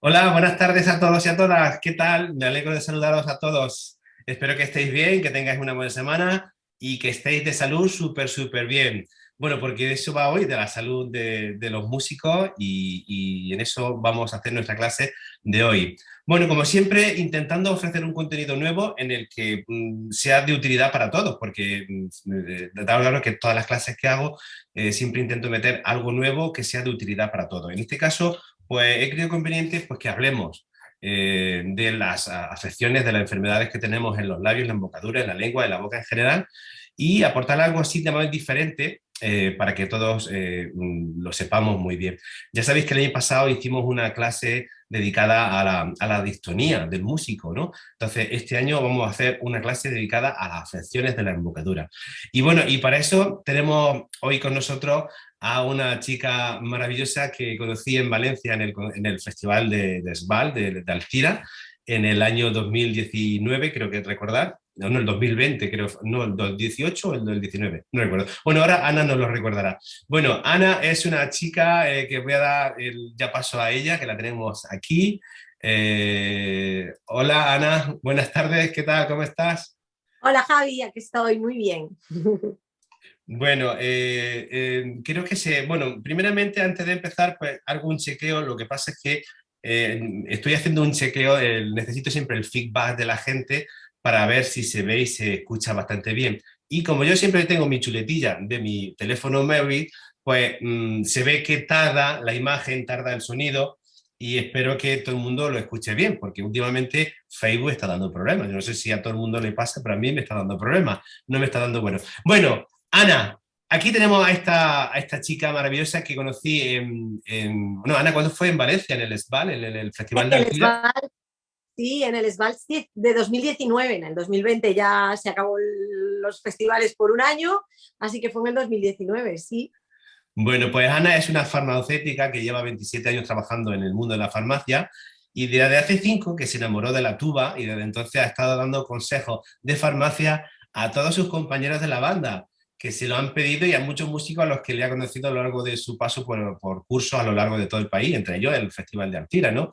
Hola, buenas tardes a todos y a todas. ¿Qué tal? Me alegro de saludaros a todos. Espero que estéis bien, que tengáis una buena semana y que estéis de salud súper bien. Bueno, porque de eso va hoy, de la salud de los músicos y en eso vamos a hacer nuestra clase de hoy. Bueno, como siempre, intentando ofrecer un contenido nuevo en el que sea de utilidad para todos, porque dado claro que todas las clases que hago siempre intento meter algo nuevo que sea de utilidad para todos. En este caso, pues he creído conveniente pues, que hablemos de las afecciones, de las enfermedades que tenemos en los labios, en la embocadura, en la lengua, en la boca en general, y aportar algo así de manera diferente para que todos lo sepamos muy bien. Ya sabéis que el año pasado hicimos una clase dedicada a la distonía del músico, ¿no? Entonces, este año vamos a hacer una clase dedicada a las afecciones de la embocadura. Y bueno, y para eso tenemos hoy con nosotros a una chica maravillosa que conocí en Valencia en el festival de SBAL, de Alcira, en el año 2019, creo que recordar, no, el 2020, creo, no, el 2018 o el 2019, no recuerdo. Bueno, ahora Ana nos lo recordará. Bueno, Ana es una chica que voy a dar ya paso a ella, que la tenemos aquí. Hola Ana, buenas tardes, ¿qué tal? ¿Cómo estás? Hola Javi, aquí estoy muy bien. Bueno, creo que bueno, primeramente antes de empezar, pues hago un chequeo, lo que pasa es que estoy haciendo un chequeo, necesito siempre el feedback de la gente para ver si se ve y se escucha bastante bien. Y como yo siempre tengo mi chuletilla de mi teléfono móvil, pues se ve que tarda la imagen, tarda el sonido y espero que todo el mundo lo escuche bien, porque últimamente Facebook está dando problemas. Yo no sé si a todo el mundo le pasa, pero a mí me está dando problemas, no me está dando bueno. Bueno, Ana, aquí tenemos a esta chica maravillosa que conocí bueno, Ana, ¿cuándo fue en Valencia, en el SBAL, en el Festival de El Alcira? SBAL, sí, en el SBAL sí, de 2019, en el 2020 ya se acabó los festivales por un año, así que fue en el 2019, sí. Bueno, pues Ana es una farmacéutica que lleva 27 años trabajando en el mundo de la farmacia y desde hace 5 que se enamoró de la tuba y desde entonces ha estado dando consejos de farmacia a todos sus compañeros de la banda que se lo han pedido y a muchos músicos a los que le ha conocido a lo largo de su paso por cursos a lo largo de todo el país, entre ellos el Festival de Alcira, ¿no?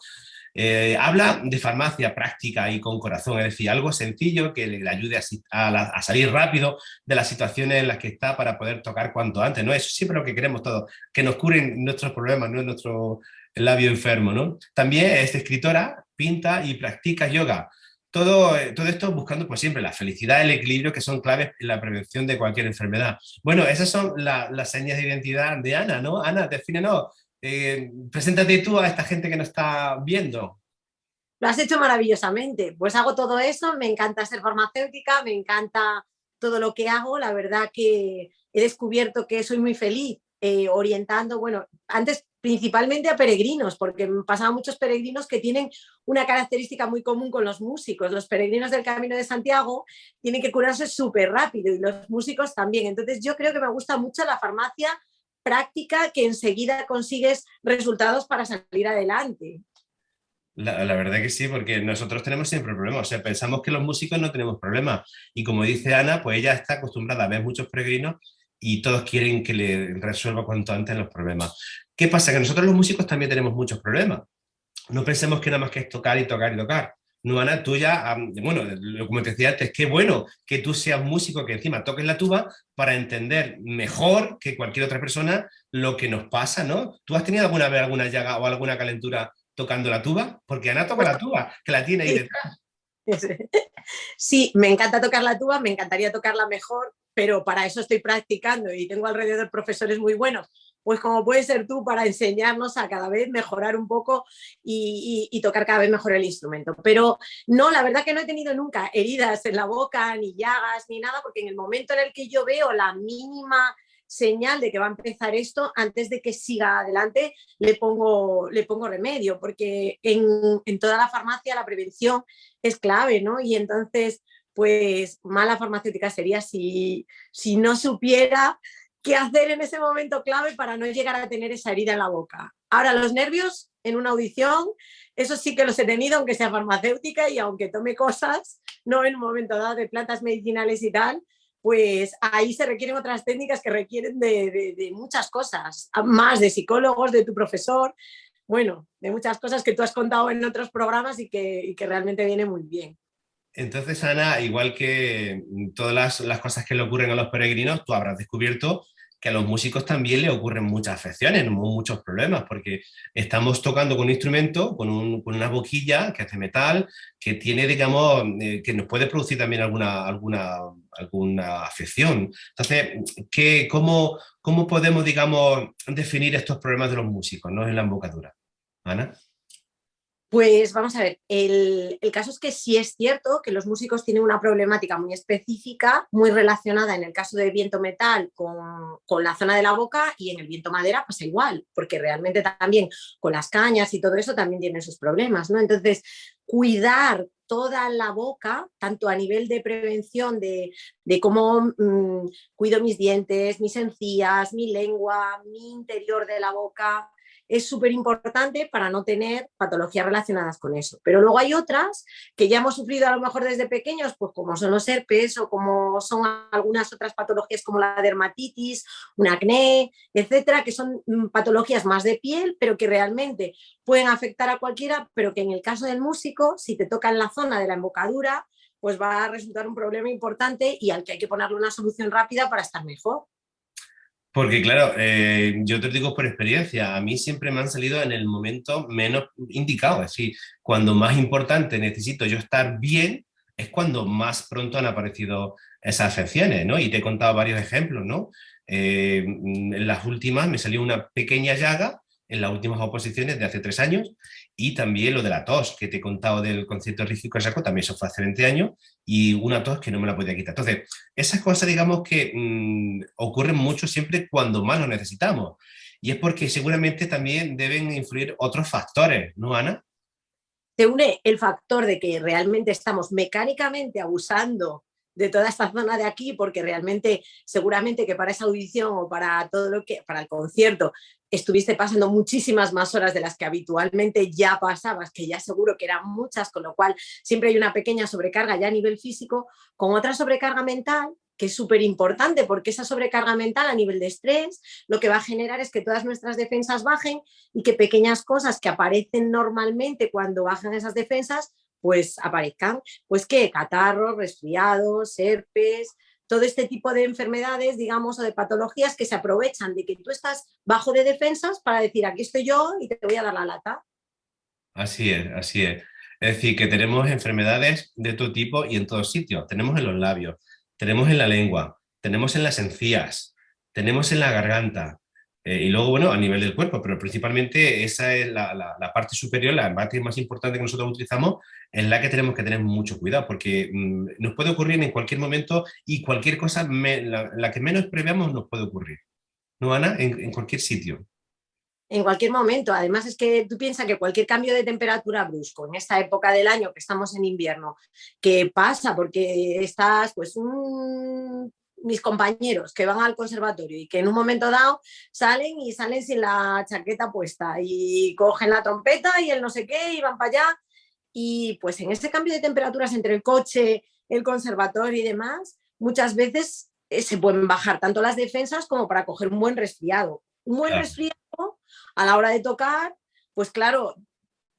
Habla de farmacia práctica y con corazón, es decir, algo sencillo que le ayude a salir rápido de las situaciones en las que está para poder tocar cuanto antes, ¿no? Eso es siempre lo que queremos todos, que nos curen nuestros problemas, no nuestro labio enfermo, ¿no? También es escritora, pinta y practica yoga. Todo esto buscando pues, siempre la felicidad y el equilibrio que son claves en la prevención de cualquier enfermedad. Bueno, esas son las señas de identidad de Ana, ¿no? Ana, defínenos, preséntate tú a esta gente que nos está viendo. Lo has hecho maravillosamente. Pues hago todo eso, me encanta ser farmacéutica, me encanta todo lo que hago. La verdad que he descubierto que soy muy feliz orientando, bueno, antes principalmente a peregrinos, porque me pasaban muchos peregrinos que tienen una característica muy común con los músicos. Los peregrinos del Camino de Santiago tienen que curarse súper rápido y los músicos también. Entonces yo creo que me gusta mucho la farmacia práctica que enseguida consigues resultados para salir adelante. La verdad que sí, porque nosotros tenemos siempre problemas. O sea, pensamos que los músicos no tenemos problemas. Y como dice Ana, pues ella está acostumbrada a ver muchos peregrinos y todos quieren que le resuelva cuanto antes los problemas. ¿Qué pasa? Que nosotros los músicos también tenemos muchos problemas. No pensemos que nada más que es tocar y tocar y tocar. No, Ana, tú ya, bueno, como te decía antes, qué bueno que tú seas músico, que encima toques la tuba para entender mejor que cualquier otra persona lo que nos pasa, ¿no? ¿Tú has tenido alguna vez alguna llaga o alguna calentura tocando la tuba? Porque Ana toca Pues la tuba, que la tiene ahí sí, detrás. sí, me encanta tocar la tuba, me encantaría tocarla mejor, pero para eso estoy practicando y tengo alrededor profesores muy buenos pues como puedes ser tú para enseñarnos a cada vez mejorar un poco y tocar cada vez mejor el instrumento. Pero no, la verdad que no he tenido nunca heridas en la boca, ni llagas, ni nada, porque en el momento en el que yo veo la mínima señal de que va a empezar esto, antes de que siga adelante, le pongo remedio, porque en toda la farmacia la prevención es clave, ¿no? Y entonces, pues mala farmacéutica sería si no supiera qué hacer en ese momento clave para no llegar a tener esa herida en la boca. Ahora, los nervios en una audición, eso sí que los he tenido, aunque sea farmacéutica y aunque tome cosas, no en un momento dado de plantas medicinales y tal, pues ahí se requieren otras técnicas que requieren de muchas cosas, más de psicólogos, de tu profesor, bueno, de muchas cosas que tú has contado en otros programas y que realmente viene muy bien. Entonces, Ana, igual que todas las cosas que le ocurren a los peregrinos, tú habrás descubierto que a los músicos también le ocurren muchas afecciones, muchos problemas, porque estamos tocando con un instrumento, con una boquilla que hace metal, que tiene, digamos, que nos puede producir también alguna afección. Entonces, ¿cómo podemos, digamos, definir estos problemas de los músicos, ¿no? En la embocadura? Ana. Pues vamos a ver, el caso es que sí es cierto que los músicos tienen una problemática muy específica, muy relacionada en el caso de viento metal con la zona de la boca, y en el viento madera pasa igual, porque realmente también con las cañas y todo eso también tienen sus problemas, ¿no? Entonces, cuidar toda la boca, tanto a nivel de prevención de cómo cuido mis dientes, mis encías, mi lengua, mi interior de la boca, es súper importante para no tener patologías relacionadas con eso. Pero luego hay otras que ya hemos sufrido a lo mejor desde pequeños, pues como son los herpes o como son algunas otras patologías como la dermatitis, un acné, etcétera, que son patologías más de piel, pero que realmente pueden afectar a cualquiera, pero que en el caso del músico, si te toca en la zona de la embocadura, pues va a resultar un problema importante y al que hay que ponerle una solución rápida para estar mejor. Porque claro, yo te lo digo por experiencia, a mí siempre me han salido en el momento menos indicado, es decir, cuando más importante necesito yo estar bien, es cuando más pronto han aparecido esas afecciones, ¿no? Y te he contado varios ejemplos, ¿no? En las últimas me salió una pequeña llaga en las últimas oposiciones de hace 3 años, y también lo de la tos, que te he contado del concierto de Rígico Saco, también eso fue hace 20 años, y una tos que no me la podía quitar. Entonces, esas cosas, digamos que ocurren mucho siempre cuando más lo necesitamos. Y es porque seguramente también deben influir otros factores, ¿no, Ana? Se une el factor de que realmente estamos mecánicamente abusando de toda esta zona de aquí, porque realmente seguramente que para esa audición o para todo lo que, para el concierto, estuviste pasando muchísimas más horas de las que habitualmente ya pasabas, que ya seguro que eran muchas, con lo cual siempre hay una pequeña sobrecarga ya a nivel físico, con otra sobrecarga mental, que es súper importante, porque esa sobrecarga mental a nivel de estrés lo que va a generar es que todas nuestras defensas bajen y que pequeñas cosas que aparecen normalmente cuando bajan esas defensas, pues aparezcan, pues que catarros, resfriados, herpes, todo este tipo de enfermedades, digamos, o de patologías que se aprovechan de que tú estás bajo de defensas para decir, aquí estoy yo y te voy a dar la lata. Así es, así es. Es decir, que tenemos enfermedades de todo tipo y en todos sitios. Tenemos en los labios, tenemos en la lengua, tenemos en las encías, tenemos en la garganta, y luego, bueno, a nivel del cuerpo, pero principalmente esa es la parte superior, la parte más importante que nosotros utilizamos, es la que tenemos que tener mucho cuidado, porque nos puede ocurrir en cualquier momento y cualquier cosa, la que menos preveamos nos puede ocurrir. ¿No, Ana? En cualquier sitio. En cualquier momento. Además es que tú piensas que cualquier cambio de temperatura brusco en esta época del año que estamos en invierno, que pasa porque estás, pues mis compañeros que van al conservatorio y que en un momento dado salen y salen sin la chaqueta puesta y cogen la trompeta y el no sé qué y van para allá, y pues en ese cambio de temperaturas entre el coche, el conservatorio y demás, muchas veces se pueden bajar tanto las defensas como para coger un buen resfriado. Un buen Claro. resfriado a la hora de tocar, pues claro,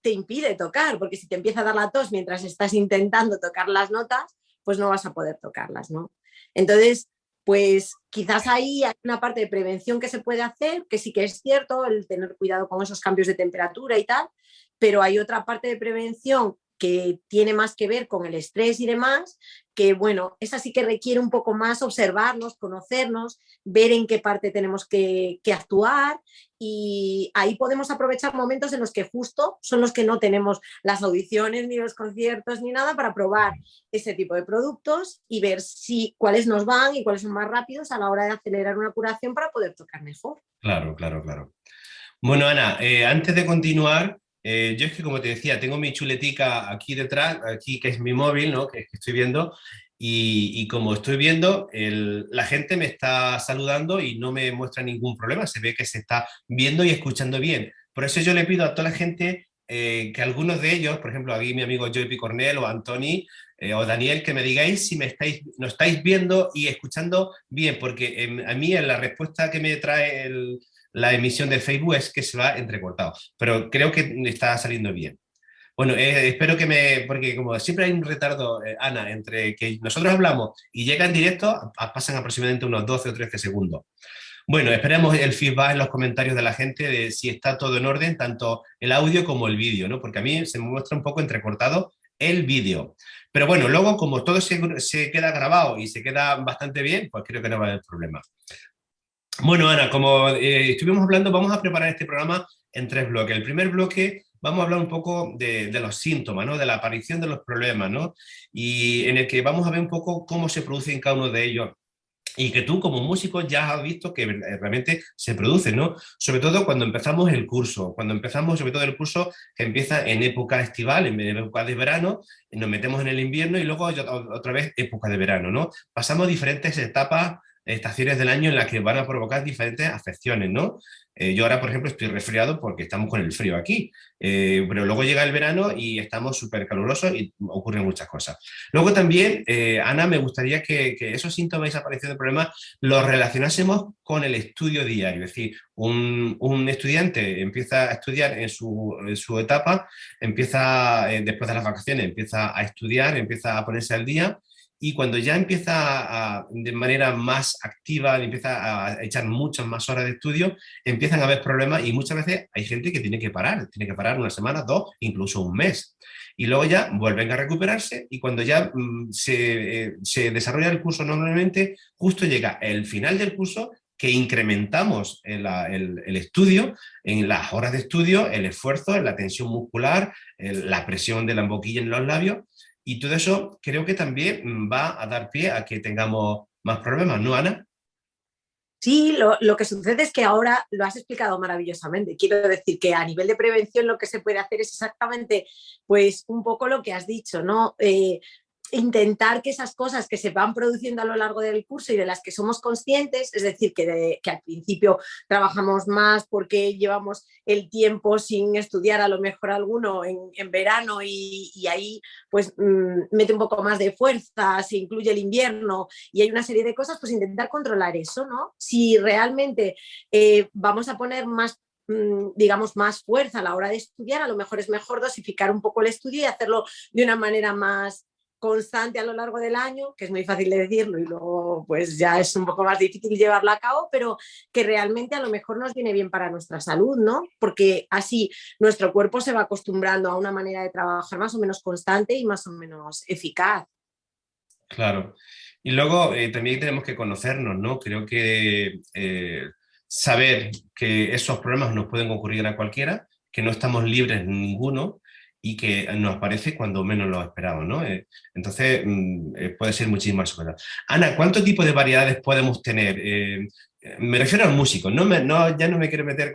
te impide tocar, porque si te empieza a dar la tos mientras estás intentando tocar las notas, pues no vas a poder tocarlas, ¿no? Entonces, pues quizás ahí hay una parte de prevención que se puede hacer, que sí que es cierto, el tener cuidado con esos cambios de temperatura y tal, pero hay otra parte de prevención que tiene más que ver con el estrés y demás, que bueno, esa sí que requiere un poco más observarnos, conocernos, ver en qué parte tenemos que actuar, y ahí podemos aprovechar momentos en los que justo son los que no tenemos las audiciones ni los conciertos ni nada para probar ese tipo de productos y ver cuáles nos van y cuáles son más rápidos a la hora de acelerar una curación para poder tocar mejor. Claro, claro, claro. Bueno, Ana, antes de continuar, yo es que como te decía, tengo mi chuletica aquí detrás, aquí que es mi móvil, ¿no? Que estoy viendo, y como estoy viendo, la gente me está saludando y no me muestra ningún problema, se ve que se está viendo y escuchando bien. Por eso yo le pido a toda la gente que algunos de ellos, por ejemplo, aquí mi amigo Joey Picornell o Antoni o Daniel, que me digáis si nos estáis viendo y escuchando bien, porque a mí en la respuesta que me trae la emisión de Facebook es que se va entrecortado, pero creo que está saliendo bien. Bueno, espero que porque como siempre hay un retardo, Ana, entre que nosotros hablamos y llega en directo, pasan aproximadamente unos 12 o 13 segundos. Bueno, esperemos el feedback en los comentarios de la gente de si está todo en orden, tanto el audio como el vídeo, ¿no? Porque a mí se me muestra un poco entrecortado el vídeo. Pero bueno, luego como todo se queda grabado y se queda bastante bien, pues creo que no va a haber problema. Bueno, Ana, como estuvimos hablando, vamos a preparar este programa en 3 bloques. El primer bloque vamos a hablar un poco de los síntomas, ¿no? De la aparición de los problemas, ¿no? Y en el que vamos a ver un poco cómo se producen cada uno de ellos. Y que tú como músico ya has visto que realmente se produce, ¿no? Sobre todo cuando empezamos el curso, sobre todo el curso que empieza en época estival, en época de verano, nos metemos en el invierno y luego otra vez época de verano, ¿no? Pasamos diferentes etapas, estaciones del año en las que van a provocar diferentes afecciones, ¿no? Yo ahora, por ejemplo, estoy resfriado porque estamos con el frío aquí, pero luego llega el verano y estamos súper calurosos y ocurren muchas cosas. Luego también, Ana, me gustaría que esos síntomas y esa aparición de problemas los relacionásemos con el estudio diario. Es decir, un estudiante empieza a estudiar en su etapa, empieza después de las vacaciones, empieza a estudiar, empieza a ponerse al día. Y cuando ya empieza de manera más activa, empieza a echar muchas más horas de estudio, empiezan a haber problemas y muchas veces hay gente que tiene que parar una semana, dos, incluso un mes. Y luego ya vuelven a recuperarse y cuando ya se desarrolla el curso normalmente, justo llega el final del curso que incrementamos el estudio, en las horas de estudio, el esfuerzo, en la tensión muscular, la presión de la boquilla en los labios, y todo eso creo que también va a dar pie a que tengamos más problemas, ¿no, Ana? Sí, lo que sucede es que ahora lo has explicado maravillosamente. Quiero decir que a nivel de prevención lo que se puede hacer es exactamente pues un poco lo que has dicho, ¿no? Intentar que esas cosas que se van produciendo a lo largo del curso y de las que somos conscientes, es decir, que al principio trabajamos más porque llevamos el tiempo sin estudiar a lo mejor alguno en verano y ahí pues mete un poco más de fuerza, se incluye el invierno y hay una serie de cosas, pues intentar controlar eso, ¿no? Si realmente vamos a poner más digamos, más fuerza a la hora de estudiar, a lo mejor es mejor dosificar un poco el estudio y hacerlo de una manera más constante a lo largo del año, que es muy fácil de decirlo y luego pues ya es un poco más difícil llevarlo a cabo, pero que realmente a lo mejor nos viene bien para nuestra salud, ¿no? Porque así nuestro cuerpo se va acostumbrando a una manera de trabajar más o menos constante y más o menos eficaz. Claro. Y luego también tenemos que conocernos, ¿no? Creo que saber que esos problemas nos pueden ocurrir a cualquiera, que no estamos libres ninguno y que nos aparece cuando menos lo esperamos, ¿no? Entonces, puede ser muchísimas cosas. Ana, ¿cuánto tipo de variedades podemos tener? Me refiero al músico, ya no me quiero meter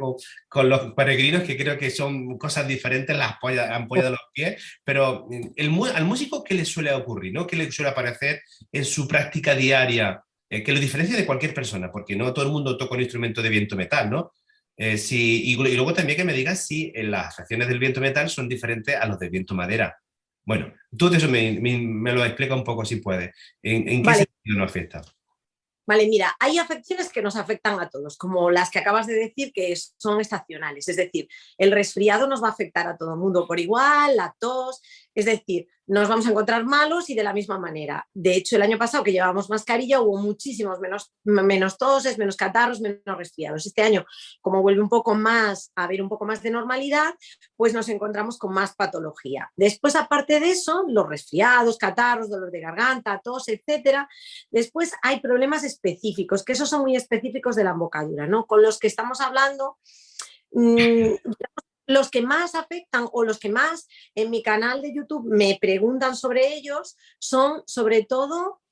con los peregrinos, que creo que son cosas diferentes, las ampollas de los pies, pero al músico, ¿qué le suele ocurrir, ¿no? ¿Qué le suele aparecer en su práctica diaria? Que lo diferencia de cualquier persona, porque no todo el mundo toca un instrumento de viento metal, ¿no? Y luego también que me digas si las afecciones del viento metal son diferentes a los del viento madera. Bueno, tú de eso me lo explica un poco si puedes. ¿En qué Vale. sentido nos afecta? Vale, mira, hay afecciones que nos afectan a todos, como las que acabas de decir, que son estacionales. Es decir, el resfriado nos va a afectar a todo el mundo por igual, la tos, Es decir, nos vamos a encontrar malos y de la misma manera. De hecho, el año pasado que llevábamos mascarilla hubo muchísimos menos toses, menos catarros, menos resfriados. Este año, como vuelve un poco más a haber un poco más de normalidad, pues nos encontramos con más patología. Después, aparte de eso, los resfriados, catarros, dolor de garganta, tos, etcétera. Después hay problemas específicos, que esos son muy específicos de la embocadura, ¿no? Con los que estamos hablando, los que más afectan o los que más en mi canal de YouTube me preguntan sobre ellos son sobre todo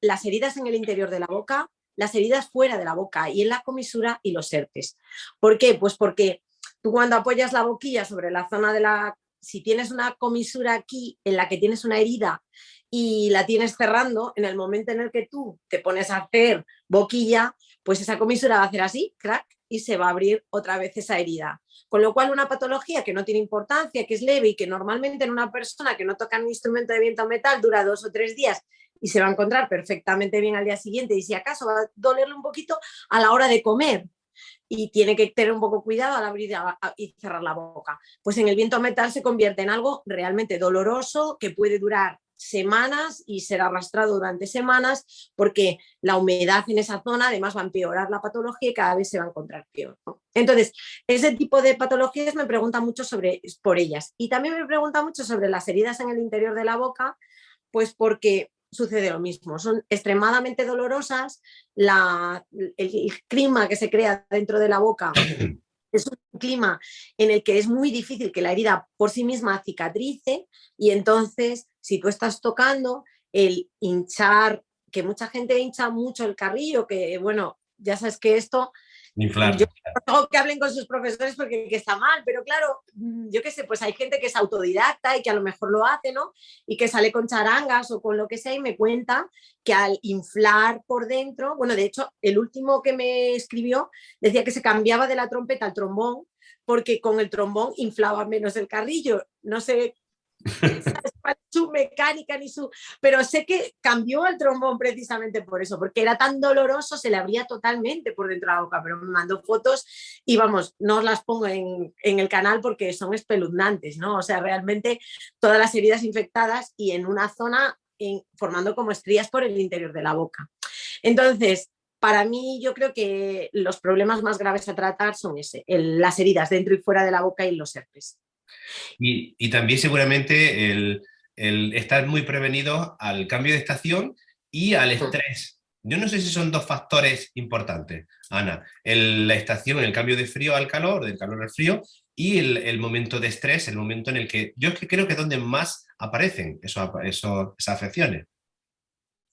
las heridas en el interior de la boca, las heridas fuera de la boca y en la comisura y los herpes. ¿Por qué? Pues porque tú cuando apoyas la boquilla sobre la zona de la... Si tienes una comisura aquí en la que tienes una herida y la tienes cerrando, en el momento en el que tú te pones a hacer boquilla, pues esa comisura va a hacer así, crack, y se va a abrir otra vez esa herida. Con lo cual, una patología que no tiene importancia, que es leve y que normalmente en una persona que no toca un instrumento de viento o metal dura 2 o 3 días y se va a encontrar perfectamente bien al día siguiente, y si acaso va a dolerle un poquito a la hora de comer y tiene que tener un poco cuidado al abrir y cerrar la boca. Pues en el viento metal se convierte en algo realmente doloroso que puede durar semanas y ser arrastrado durante semanas, porque la humedad en esa zona además va a empeorar la patología y cada vez se va a encontrar peor, ¿no? Entonces, ese tipo de patologías me preguntan mucho por ellas. Y también me preguntan mucho sobre las heridas en el interior de la boca, pues porque sucede lo mismo, son extremadamente dolorosas, el clima que se crea dentro de la boca es un clima en el que es muy difícil que la herida por sí misma cicatrice, y entonces si tú estás tocando, el hinchar, que mucha gente hincha mucho el carrillo, que bueno, ya sabes que esto, yo Inflar. no que hablen con sus profesores porque que está mal, pero claro, yo qué sé, pues hay gente que es autodidacta y que a lo mejor lo hace, ¿no? Y que sale con charangas o con lo que sea y me cuenta que al inflar por dentro, bueno, de hecho, el último que me escribió decía que se cambiaba de la trompeta al trombón porque con el trombón inflaba menos el carrillo. No sé su mecánica ni su... Pero sé que cambió el trombón precisamente por eso, porque era tan doloroso, se le abría totalmente por dentro de la boca, pero me mandó fotos y vamos, no os las pongo en el canal porque son espeluznantes, ¿no? O sea, realmente todas las heridas infectadas y en una zona formando como estrías por el interior de la boca. Entonces, para mí, yo creo que los problemas más graves a tratar son las heridas dentro y fuera de la boca y los herpes. Y también seguramente el estar muy prevenidos al cambio de estación y al estrés. Yo no sé si son dos factores importantes, Ana. La estación, el cambio de frío al calor, del calor al frío, y el momento de estrés, el momento en el que yo es que creo que es donde más aparecen esas afecciones.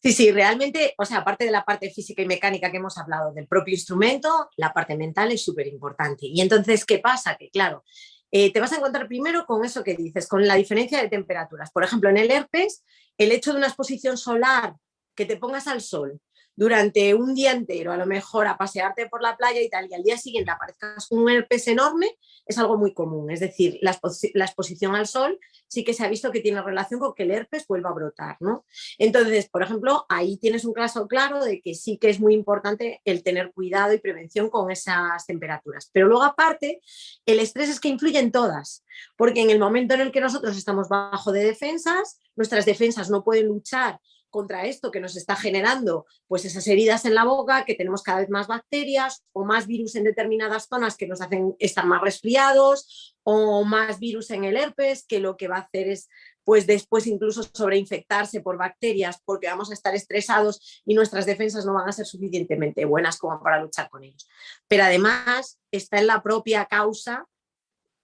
Sí, sí, realmente, o sea, aparte de la parte física y mecánica que hemos hablado del propio instrumento, la parte mental es súper importante. Y entonces, ¿qué pasa? Que claro, te vas a encontrar primero con eso que dices, con la diferencia de temperaturas. Por ejemplo, en el herpes, el hecho de una exposición solar, que te pongas al sol durante un día entero, a lo mejor a pasearte por la playa y tal, y al día siguiente aparezcas con un herpes enorme, es algo muy común. Es decir, la exposición al sol sí que se ha visto que tiene relación con que el herpes vuelva a brotar, ¿no? Entonces, por ejemplo, ahí tienes un caso claro de que sí que es muy importante el tener cuidado y prevención con esas temperaturas. Pero luego, aparte, el estrés es que influye en todas, porque en el momento en el que nosotros estamos bajo de defensas, nuestras defensas no pueden luchar contra esto que nos está generando pues esas heridas en la boca, que tenemos cada vez más bacterias o más virus en determinadas zonas que nos hacen estar más resfriados, o más virus en el herpes, que lo que va a hacer es pues después incluso sobreinfectarse por bacterias porque vamos a estar estresados y nuestras defensas no van a ser suficientemente buenas como para luchar con ellos. Pero además está en la propia causa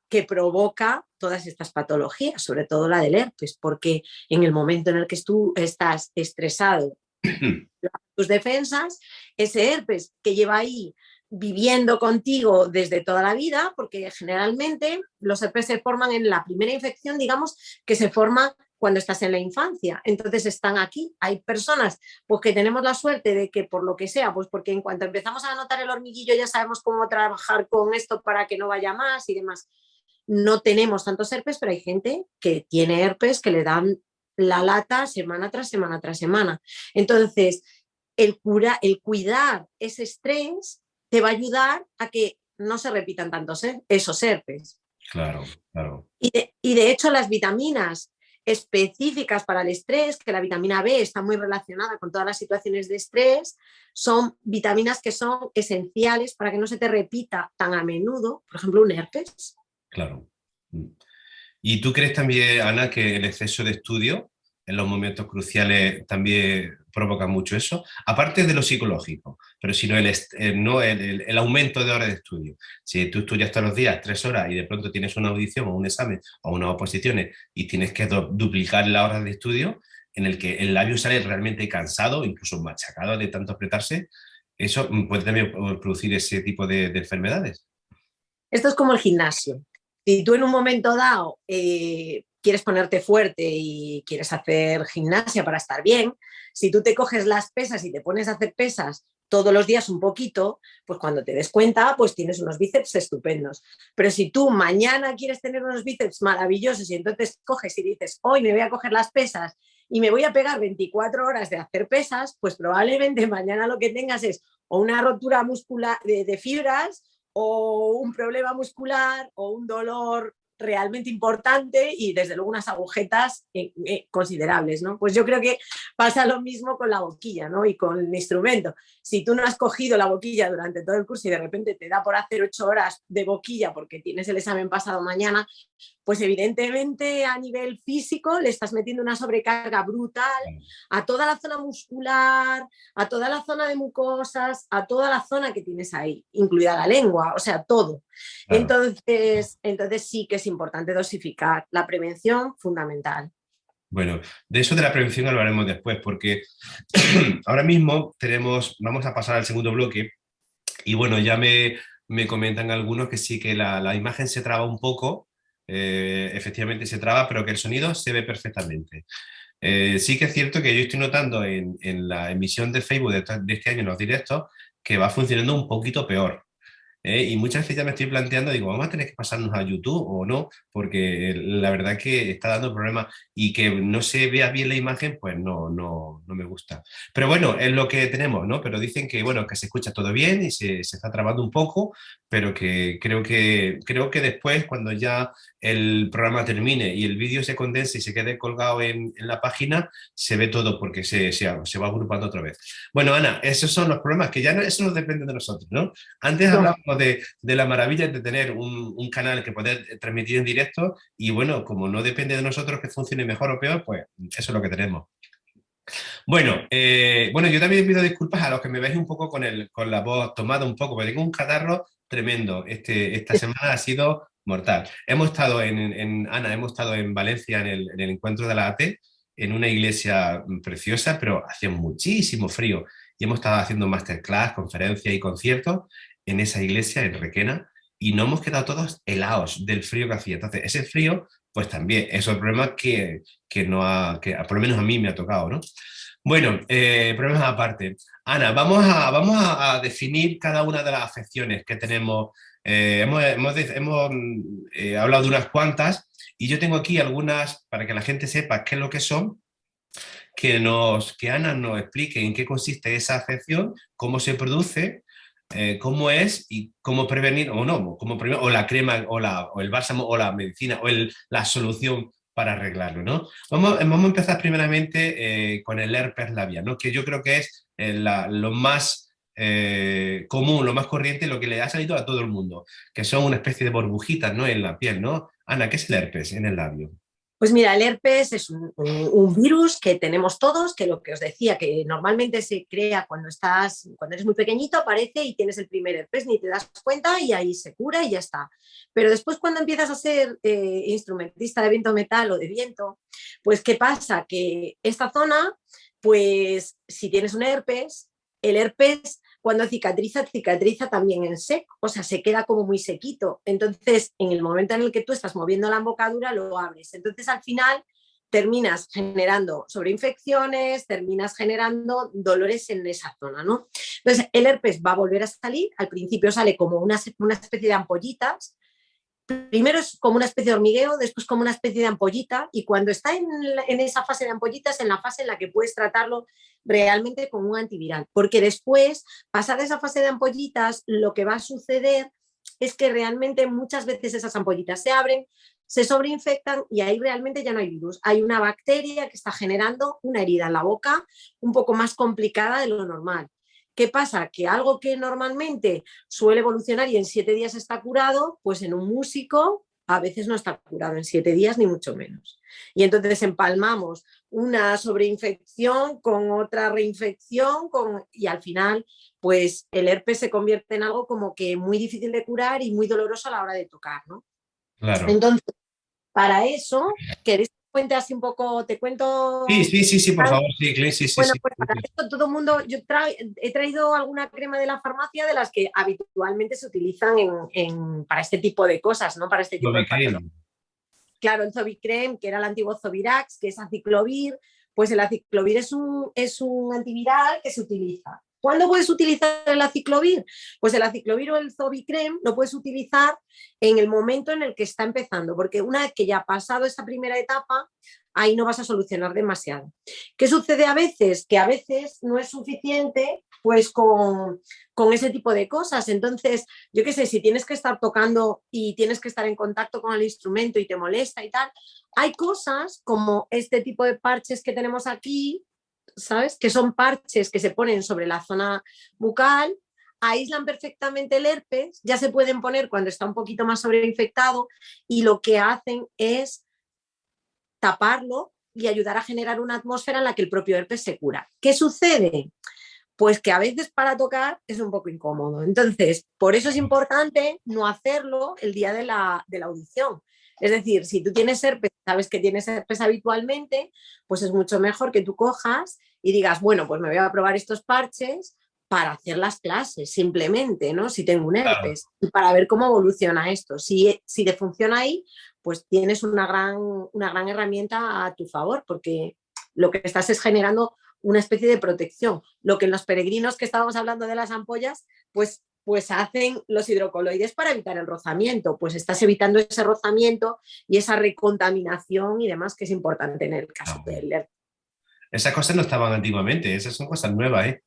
que provoca todas estas patologías, sobre todo la del herpes, porque en el momento en el que tú estás estresado, tus defensas, ese herpes que lleva ahí viviendo contigo desde toda la vida, porque generalmente los herpes se forman en la primera infección, digamos, que se forma cuando estás en la infancia. Entonces están aquí. Hay personas pues, que tenemos la suerte de que por lo que sea, pues porque en cuanto empezamos a notar el hormiguillo ya sabemos cómo trabajar con esto para que no vaya más y demás. No tenemos tantos herpes, pero hay gente que tiene herpes que le dan la lata semana tras semana tras semana. Entonces, el cuidar ese estrés te va a ayudar a que no se repitan tantos esos herpes. Claro, claro. Y de hecho las vitaminas específicas para el estrés, que la vitamina B está muy relacionada con todas las situaciones de estrés, son vitaminas que son esenciales para que no se te repita tan a menudo, por ejemplo, un herpes. Claro. ¿Y tú crees también, Ana, que el exceso de estudio en los momentos cruciales también provoca mucho eso? Aparte de lo psicológico, pero si no el aumento de horas de estudio. Si tú estudias todos los días 3 horas y de pronto tienes una audición o un examen o unas oposiciones y tienes que duplicar las horas de estudio, en el que el labio sale realmente cansado, incluso machacado de tanto apretarse, eso puede también producir ese tipo de enfermedades. Esto es como el gimnasio. Si tú en un momento dado quieres ponerte fuerte y quieres hacer gimnasia para estar bien, si tú te coges las pesas y te pones a hacer pesas todos los días un poquito, pues cuando te des cuenta, pues tienes unos bíceps estupendos. Pero si tú mañana quieres tener unos bíceps maravillosos y entonces coges y dices, hoy me voy a coger las pesas y me voy a pegar 24 horas de hacer pesas, pues probablemente mañana lo que tengas es o una rotura muscular de fibras o un problema muscular o un dolor realmente importante y desde luego unas agujetas considerables, ¿no? Pues yo creo que pasa lo mismo con la boquilla, ¿no? Y con el instrumento. Si tú no has cogido la boquilla durante todo el curso y de repente te da por hacer 8 horas de boquilla porque tienes el examen pasado mañana, pues evidentemente a nivel físico le estás metiendo una sobrecarga brutal a toda la zona muscular, a toda la zona de mucosas, a toda la zona que tienes ahí, incluida la lengua, o sea, todo. Claro. Entonces sí que es importante dosificar. La prevención, fundamental. Bueno, de eso de la prevención hablaremos después, porque ahora mismo vamos a pasar al segundo bloque y bueno, ya me comentan algunos que sí que la imagen se traba un poco, efectivamente se traba, pero que el sonido se ve perfectamente. Sí que es cierto que yo estoy notando en la emisión de Facebook de este año en los directos que va funcionando un poquito peor. Y muchas veces ya me estoy planteando, digo, vamos a tener que pasarnos a YouTube o no, porque la verdad que está dando problemas y que no se vea bien la imagen, pues no me gusta. Pero bueno, es lo que tenemos, ¿no? Pero dicen que, bueno, que se escucha todo bien y se está trabando un poco, pero que creo que después, cuando ya el programa termine y el vídeo se condense y se quede colgado en la página, se ve todo porque se va agrupando otra vez. Bueno, Ana, esos son los problemas que ya eso no depende de nosotros, ¿no? Antes No. hablábamos de la maravilla de tener un canal que poder transmitir en directo y bueno, como no depende de nosotros que funcione mejor o peor, pues eso es lo que tenemos. Bueno, yo también pido disculpas a los que me veis un poco con la voz tomada un poco, porque tengo un catarro tremendo. Esta semana ha sido mortal. Hemos estado Ana, hemos estado en Valencia en el encuentro de la AT, en una iglesia preciosa, pero hacía muchísimo frío. Y hemos estado haciendo masterclass, conferencias y conciertos en esa iglesia, en Requena, y nos hemos quedado todos helados del frío que hacía. Entonces, ese frío, pues también es un problema que por lo menos a mí me ha tocado, ¿no? Bueno, problemas aparte. Ana, vamos a definir cada una de las afecciones que tenemos. Hemos hablado de unas cuantas y yo tengo aquí algunas para que la gente sepa qué es lo que son, que Ana nos explique en qué consiste esa afección, cómo se produce, cómo es y cómo prevenir o no, o la crema o el bálsamo o la medicina o la solución para arreglarlo, ¿no? Vamos a empezar primeramente con el herpes labial, ¿no? Que yo creo que es lo más común, lo más corriente, lo que le ha salido a todo el mundo, que son una especie de burbujitas, ¿no? En la piel, ¿no? Ana, ¿qué es el herpes en el labio? Pues mira, el herpes es un virus que tenemos todos, que lo que os decía, que normalmente se crea cuando eres muy pequeñito, aparece y tienes el primer herpes, ni te das cuenta y ahí se cura y ya está. Pero después cuando empiezas a ser instrumentista de viento metal o de viento, pues ¿qué pasa? Que esta zona, pues si tienes un herpes, el herpes cuando cicatriza, cicatriza también en seco, o sea, se queda como muy sequito. Entonces, en el momento en el que tú estás moviendo la embocadura, lo abres. Entonces, al final, terminas generando sobreinfecciones, terminas generando dolores en esa zona, ¿no? Entonces, el herpes va a volver a salir, al principio sale como una especie de ampollitas, primero es como una especie de hormigueo, después como una especie de ampollita y cuando está en esa fase de ampollita es en la fase en la que puedes tratarlo realmente con un antiviral, porque después, pasada esa fase de ampollitas, lo que va a suceder es que realmente muchas veces esas ampollitas se abren, se sobreinfectan y ahí realmente ya no hay virus. Hay una bacteria que está generando una herida en la boca un poco más complicada de lo normal. ¿Qué pasa? Que algo que normalmente suele evolucionar y en 7 días está curado, pues en un músico a veces no está curado en 7 días, ni mucho menos. Y entonces empalmamos una sobreinfección con otra reinfección y al final pues el herpes se convierte en algo como que muy difícil de curar y muy doloroso a la hora de tocar, ¿no? Claro. Entonces, para eso, ¿queréis que cuente así un poco? Te Sí, cuento. sí, sí, sí, por favor, sí, Clint, sí, sí, Bueno, sí. pues para esto todo el mundo, he traído alguna crema de la farmacia de las que habitualmente se utilizan para este tipo de cosas, ¿no? Para este tipo de patologías. Novicrine. Claro, el Zovicrem, que era el antiguo Zovirax, que es aciclovir, pues el aciclovir es un antiviral que se utiliza. ¿Cuándo puedes utilizar el aciclovir? Pues el aciclovir o el Zovicrem lo puedes utilizar en el momento en el que está empezando, porque una vez que ya ha pasado esa primera etapa, ahí no vas a solucionar demasiado. ¿Qué sucede a veces? Que a veces no es suficiente pues con ese tipo de cosas. Entonces, yo qué sé, si tienes que estar tocando y tienes que estar en contacto con el instrumento y te molesta y tal, hay cosas como este tipo de parches que tenemos aquí, ¿sabes? Que son parches que se ponen sobre la zona bucal, aíslan perfectamente el herpes, ya se pueden poner cuando está un poquito más sobreinfectado y lo que hacen es taparlo y ayudar a generar una atmósfera en la que el propio herpes se cura. ¿Qué sucede? Pues que a veces para tocar es un poco incómodo. Entonces, por eso es importante no hacerlo el día de la audición. Es decir, si tú tienes herpes, sabes que tienes herpes habitualmente, pues es mucho mejor que tú cojas y digas, bueno, pues me voy a probar estos parches para hacer las clases, simplemente, ¿no? Si tengo un Claro. herpes, y para ver cómo evoluciona esto. Si te funciona ahí, pues tienes una gran herramienta a tu favor, porque lo que estás es generando una especie de protección. Lo que en los peregrinos que estábamos hablando de las ampollas, pues hacen los hidrocoloides para evitar el rozamiento, pues estás evitando ese rozamiento y esa recontaminación y demás que es importante en el caso Claro. del herpes. Esas cosas no estaban antiguamente, esas son cosas nuevas, ¿eh?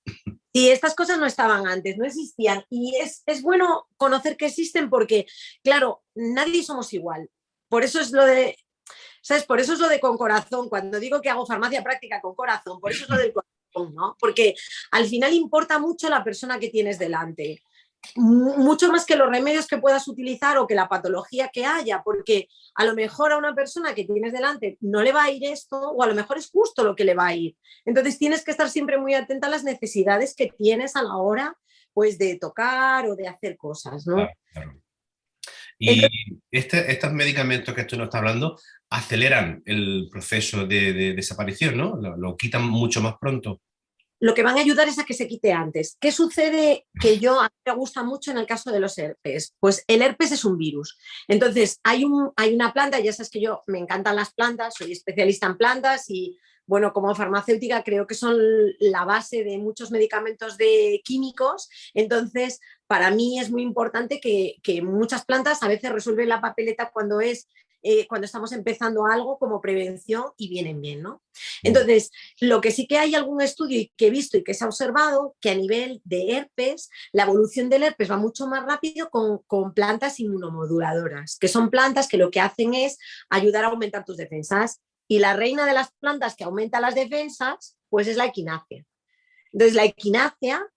Y estas cosas no estaban antes, no existían. Y es bueno conocer que existen porque, claro, nadie somos igual. Por eso es lo de, ¿sabes? Por eso es lo de con corazón. Cuando digo que hago farmacia práctica con corazón, por eso es lo del corazón, ¿no? Porque al final importa mucho la persona que tienes delante. Mucho más que los remedios que puedas utilizar o que la patología que haya, porque a lo mejor a una persona que tienes delante no le va a ir esto o a lo mejor es justo lo que le va a ir. Entonces tienes que estar siempre muy atenta a las necesidades que tienes a la hora pues de tocar o de hacer cosas, ¿no? Claro, claro. Y Entonces, estos medicamentos que tú nos estás hablando aceleran el proceso de desaparición, ¿no? Lo quitan mucho más pronto. lo que van a ayudar es a que se quite antes. ¿Qué sucede que a mí me gusta mucho en el caso de los herpes? Pues el herpes es un virus. Entonces, hay una planta, ya sabes que yo me encantan las plantas, soy especialista en plantas y, bueno, como farmacéutica creo que son la base de muchos medicamentos de químicos. Entonces, para mí es muy importante que muchas plantas a veces resuelven la papeleta cuando estamos empezando algo como prevención y vienen bien, ¿no? Entonces, lo que sí que hay algún estudio que he visto y que se ha observado, que a nivel de herpes, la evolución del herpes va mucho más rápido con plantas inmunomoduladoras, que son plantas que lo que hacen es ayudar a aumentar tus defensas. Y la reina de las plantas que aumenta las defensas, pues es la equinacia. Entonces, la equinacia,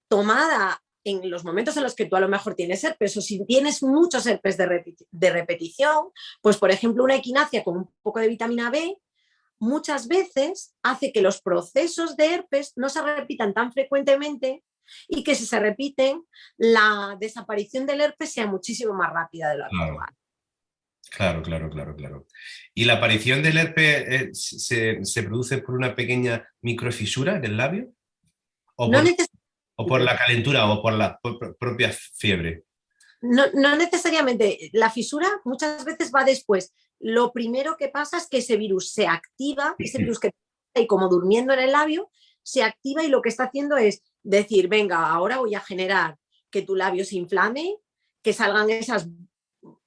tomada en los momentos en los que tú a lo mejor tienes herpes o si tienes muchos herpes de repetición, pues por ejemplo una equinacia con un poco de vitamina B, muchas veces hace que los procesos de herpes no se repitan tan frecuentemente y que si se repiten, la desaparición del herpes sea muchísimo más rápida de lo Claro, habitual. claro, claro, claro, claro. ¿Y la aparición del herpes se produce por una pequeña microfisura del labio? ¿O No, por, neces o por la calentura o por la propia fiebre? no necesariamente. La fisura muchas veces va después. Lo primero que pasa es que ese virus se activa, ese virus que está ahí como durmiendo en el labio, se activa y lo que está haciendo es decir, venga, ahora voy a generar que tu labio se inflame, que salgan esas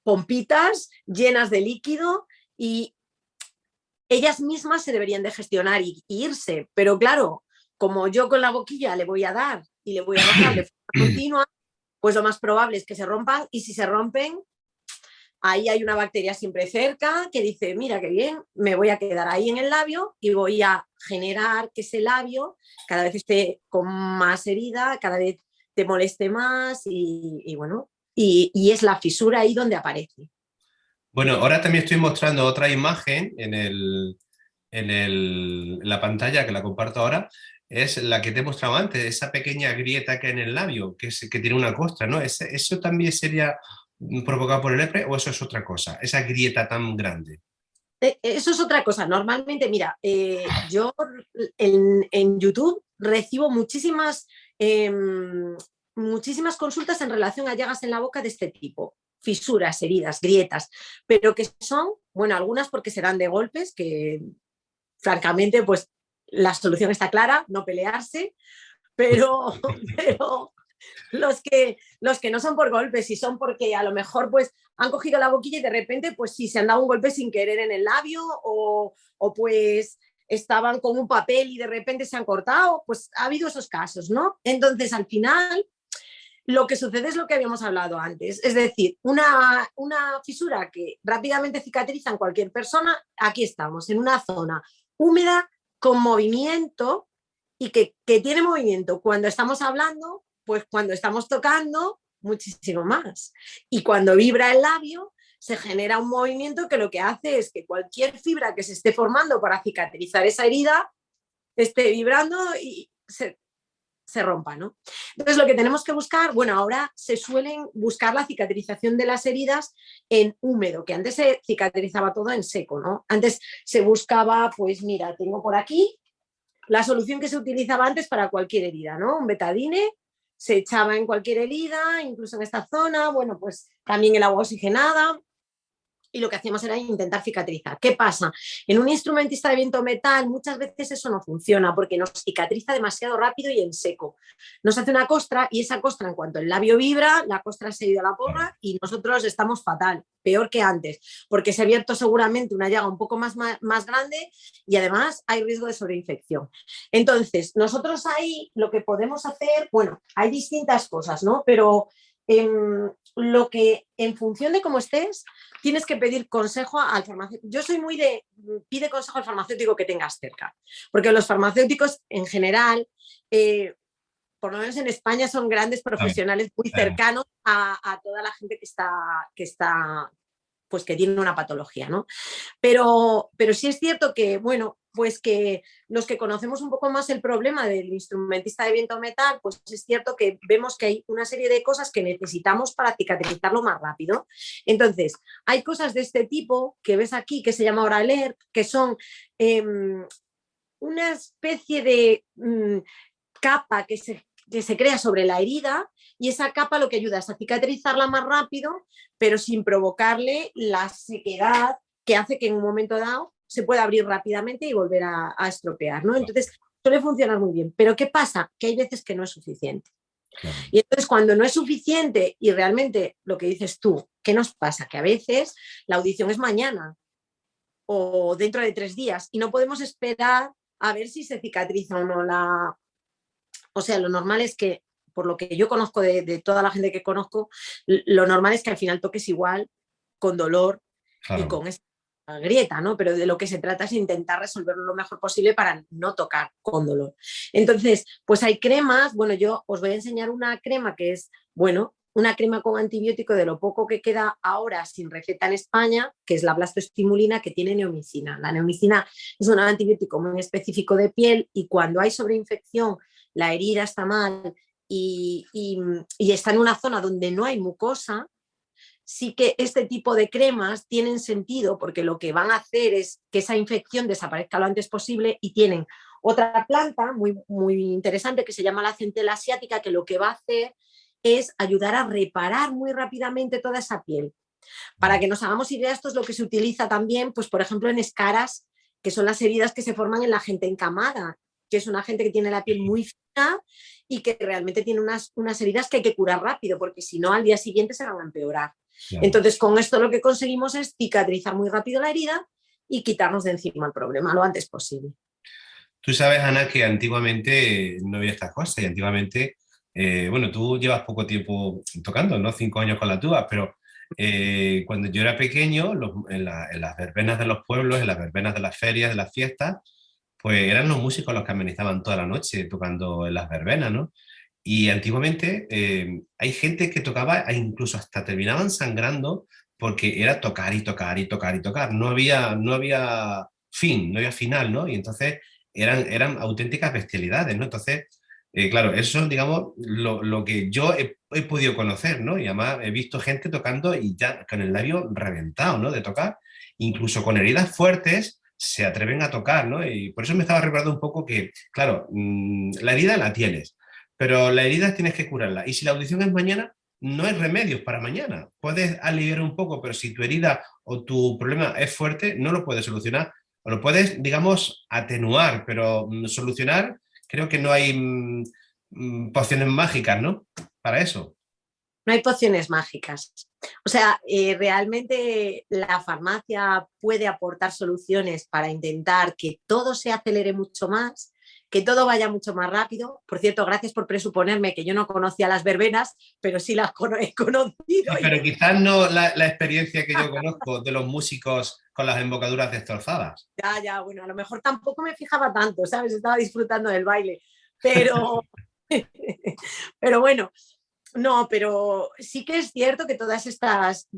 pompitas llenas de líquido y ellas mismas se deberían de gestionar y irse. Pero claro, como yo con la boquilla le voy a dar y le voy a rozar de forma continua, pues lo más probable es que se rompan y si se rompen, ahí hay una bacteria siempre cerca que dice, mira qué bien, me voy a quedar ahí en el labio y voy a generar que ese labio cada vez esté con más herida, cada vez te moleste más y bueno, y es la fisura ahí donde aparece. Bueno, ahora también estoy mostrando otra imagen en la pantalla que la comparto ahora. Es la que te he mostrado antes, esa pequeña grieta que hay en el labio, que tiene una costra, ¿no? ¿Eso también sería provocado por el herpes o eso es otra cosa? Esa grieta tan grande. Eso es otra cosa. Normalmente, mira, yo en YouTube recibo eh, muchísimas consultas en relación a llagas en la boca de este tipo, fisuras, heridas, grietas, pero que son, bueno, algunas porque se dan de golpes, que francamente, pues la solución está clara, no pelearse, pero, pero los que no son por golpes, si son porque a lo mejor pues han cogido la boquilla y de repente pues sí se han dado un golpe sin querer en el labio o pues estaban con un papel y de repente se han cortado, pues ha habido esos casos, ¿no? Entonces al final lo que sucede es lo que habíamos hablado antes, es decir, una fisura que rápidamente cicatriza en cualquier persona, aquí estamos, en una zona húmeda con movimiento y que tiene movimiento cuando estamos hablando, pues cuando estamos tocando, muchísimo más. Y cuando vibra el labio, se genera un movimiento que lo que hace es que cualquier fibra que se esté formando para cicatrizar esa herida esté vibrando y se rompa, ¿no? Entonces lo que tenemos que buscar, bueno, ahora se suelen buscar la cicatrización de las heridas en húmedo, que antes se cicatrizaba todo en seco, ¿no? Antes se buscaba, pues mira, tengo por aquí la solución que se utilizaba antes para cualquier herida, ¿no? Un betadine se echaba en cualquier herida, incluso en esta zona, bueno, pues también el agua oxigenada, y lo que hacíamos era intentar cicatrizar. ¿Qué pasa? En un instrumentista de viento metal muchas veces eso no funciona porque nos cicatriza demasiado rápido y en seco. Nos hace una costra y esa costra, en cuanto el labio vibra, la costra se ha ido a la porra y nosotros estamos fatal, peor que antes, porque se ha abierto seguramente una llaga un poco más grande y además hay riesgo de sobreinfección. Entonces, nosotros ahí lo que podemos hacer, bueno, hay distintas cosas, ¿no? Pero lo que en función de cómo estés, tienes que pedir consejo al farmacéutico. Yo soy muy de, pide consejo al farmacéutico que tengas cerca, porque los farmacéuticos en general, por lo menos en España, son grandes profesionales muy cercanos a toda la gente que está, pues que tiene una patología, ¿no? Pero sí es cierto que, bueno, pues que los que conocemos un poco más el problema del instrumentista de viento metal, pues es cierto que vemos que hay una serie de cosas que necesitamos para cicatrizarlo más rápido. Entonces, hay cosas de este tipo que ves aquí, que se llama Oralert, que son una especie de capa que se crea sobre la herida y esa capa lo que ayuda es a cicatrizarla más rápido, pero sin provocarle la sequedad que hace que en un momento dado se pueda abrir rápidamente y volver a estropear, ¿no? Entonces suele funcionar muy bien. Pero ¿qué pasa? Que hay veces que no es suficiente. Claro. Y entonces cuando no es suficiente y realmente lo que dices tú, ¿qué nos pasa? Que a veces la audición es mañana o dentro de 3 días y no podemos esperar a ver si se cicatriza o no la... O sea, lo normal es que, por lo que yo conozco de toda la gente que conozco, lo normal es que al final toques igual, con dolor y con esta grieta, ¿no? Pero de lo que se trata es intentar resolverlo lo mejor posible para no tocar con dolor. Entonces, pues hay cremas, bueno, yo os voy a enseñar una crema que es, bueno, una crema con antibiótico de lo poco que queda ahora sin receta en España, que es la blastoestimulina, que tiene neomicina. La neomicina es un antibiótico muy específico de piel y cuando hay sobreinfección, la herida está mal y está en una zona donde no hay mucosa, sí que este tipo de cremas tienen sentido porque lo que van a hacer es que esa infección desaparezca lo antes posible y tienen otra planta muy, muy interesante que se llama la centela asiática que lo que va a hacer es ayudar a reparar muy rápidamente toda esa piel. Para que nos hagamos idea, esto es lo que se utiliza también, pues por ejemplo en escaras, que son las heridas que se forman en la gente encamada, que es una gente que tiene la piel muy fina y que realmente tiene unas heridas que hay que curar rápido, porque si no al día siguiente se van a empeorar. Claro. Entonces con esto lo que conseguimos es cicatrizar muy rápido la herida y quitarnos de encima el problema lo antes posible. Tú sabes, Ana, que antiguamente no había estas cosas y antiguamente, bueno, tú llevas poco tiempo tocando, ¿no? 5 años con la tuba, pero Cuando yo era pequeño, en las verbenas de los pueblos, en las verbenas de las ferias, de las fiestas, pues eran los músicos los que amenizaban toda la noche tocando en las verbenas, ¿no? Y antiguamente hay gente que tocaba e incluso hasta terminaban sangrando porque era tocar y tocar y tocar y tocar. No había fin, no había final, ¿no? Y entonces eran auténticas bestialidades, ¿no? Entonces, claro, eso es, digamos, lo que yo he podido conocer, ¿no? Y además he visto gente tocando y ya con el labio reventado, ¿no? De tocar, incluso con heridas fuertes se atreven a tocar, ¿no? Y por eso me estaba recordando un poco que, claro, la herida la tienes, pero la herida tienes que curarla. Y si la audición es mañana, no hay remedios para mañana. Puedes aliviar un poco, pero si tu herida o tu problema es fuerte, no lo puedes solucionar. O lo puedes, digamos, atenuar, pero solucionar, creo que no hay pociones mágicas, ¿no? Para eso. No hay pociones mágicas. O sea, realmente la farmacia puede aportar soluciones para intentar que todo se acelere mucho más, que todo vaya mucho más rápido. Por cierto, gracias por presuponerme que yo no conocía las verbenas, pero sí las he conocido. Sí, pero quizás no la experiencia que yo conozco de los músicos con las embocaduras destrozadas. Ya, bueno, a lo mejor tampoco me fijaba tanto, ¿sabes? Estaba disfrutando del baile, pero, pero bueno, no, pero sí que es cierto que todas estas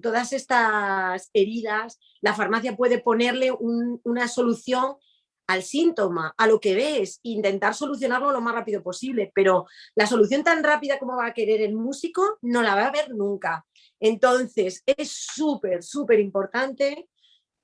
heridas, la farmacia puede ponerle una solución al síntoma, a lo que ves, e intentar solucionarlo lo más rápido posible, pero la solución tan rápida como va a querer el músico no la va a ver nunca. Entonces, es súper, súper importante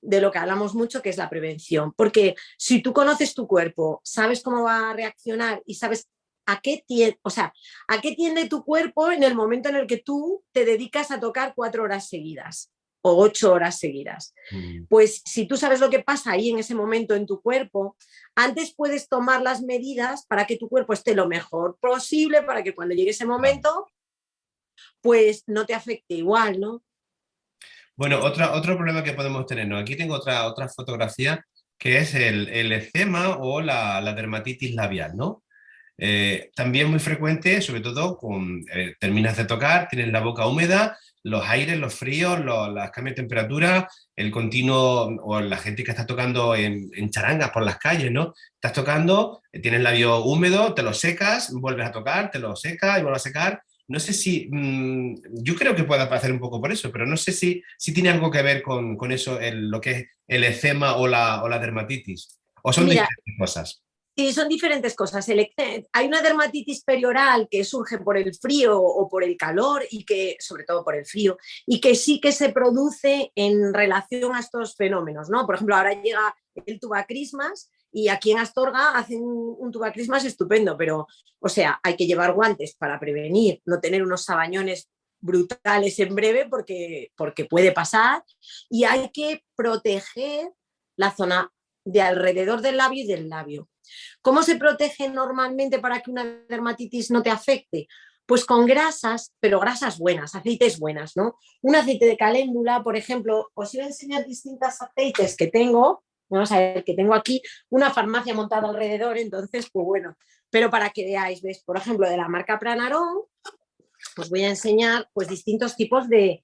de lo que hablamos mucho, que es la prevención, porque si tú conoces tu cuerpo, sabes cómo va a reaccionar y sabes a qué tiende, o sea, a qué tiende tu cuerpo en el momento en el que tú te dedicas a tocar 4 horas seguidas o 8 horas seguidas. Mm. Pues si tú sabes lo que pasa ahí en ese momento en tu cuerpo, antes puedes tomar las medidas para que tu cuerpo esté lo mejor posible, para que cuando llegue ese Claro. momento, pues no te afecte igual, ¿no? Bueno, otro problema que podemos tener, ¿no? Aquí tengo otra fotografía que es el eczema o la dermatitis labial, ¿no? También muy frecuente, sobre todo terminas de tocar, tienes la boca húmeda, los aires, los fríos, las cambios de temperatura, el continuo, o la gente que está tocando en charangas por las calles, ¿no? Estás tocando, tienes el labio húmedo, te lo secas, vuelves a tocar, te lo secas y vuelves a secar. No sé si, yo creo que puede pasar un poco por eso, pero no sé si tiene algo que ver con eso, lo que es el eczema o la dermatitis, o son Mira, diferentes cosas. sí, son diferentes cosas. Hay una dermatitis perioral que surge por el frío o por el calor y que, sobre todo por el frío, y que sí que se produce en relación a estos fenómenos, ¿no? Por ejemplo, ahora llega el tubacrismas y aquí en Astorga hacen un tubacrismas estupendo, pero, o sea, hay que llevar guantes para prevenir, no tener unos sabañones brutales en breve porque puede pasar, y hay que proteger la zona de alrededor del labio y del labio. ¿Cómo se protege normalmente para que una dermatitis no te afecte? Pues con grasas, pero grasas buenas, aceites buenas, ¿no? Un aceite de caléndula, por ejemplo, os iba a enseñar distintos aceites que tengo. Vamos a ver, que tengo aquí una farmacia montada alrededor, entonces, pues bueno, pero para que veáis, ¿ves? Por ejemplo, de la marca Pranarón, os voy a enseñar pues distintos tipos de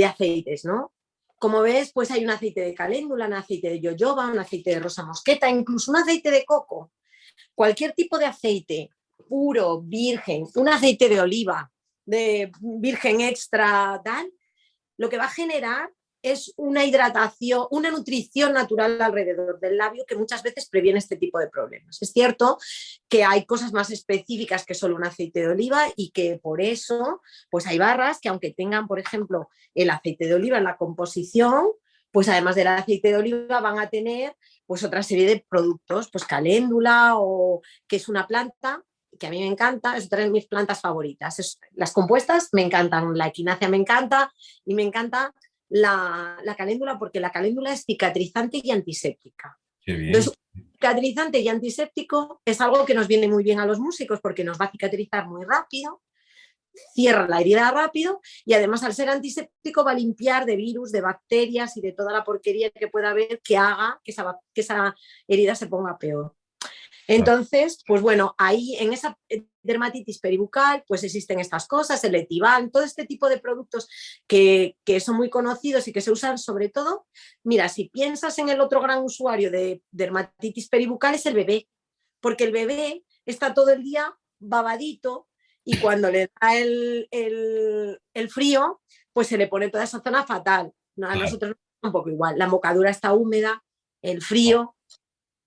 aceites, ¿no? Como ves, pues hay un aceite de caléndula, un aceite de jojoba, un aceite de rosa mosqueta, incluso un aceite de coco. Cualquier tipo de aceite puro, virgen, un aceite de oliva, de virgen extra, tal, lo que va a generar es una hidratación, una nutrición natural alrededor del labio que muchas veces previene este tipo de problemas. Es cierto que hay cosas más específicas que solo un aceite de oliva y que por eso pues hay barras que aunque tengan, por ejemplo, el aceite de oliva en la composición, pues además del aceite de oliva van a tener pues otra serie de productos, pues caléndula o que es una planta que a mí me encanta, es otra de mis plantas favoritas. Las compuestas me encantan, la equinacia me encanta y me encanta la caléndula porque la caléndula es cicatrizante y antiséptica. Qué bien. Entonces, cicatrizante y antiséptico es algo que nos viene muy bien a los músicos porque nos va a cicatrizar muy rápido, cierra la herida rápido y además al ser antiséptico va a limpiar de virus, de bacterias y de toda la porquería que pueda haber que haga que esa herida se ponga peor. Entonces, pues bueno, ahí en esa dermatitis peribucal, pues existen estas cosas, el Etivan, todo este tipo de productos que son muy conocidos y que se usan sobre todo. Mira, si piensas en el otro gran usuario de dermatitis peribucal es el bebé, porque el bebé está todo el día babadito y cuando le da el frío, pues se le pone toda esa zona fatal. No, a Claro. nosotros un poco igual, la mocadura está húmeda, el frío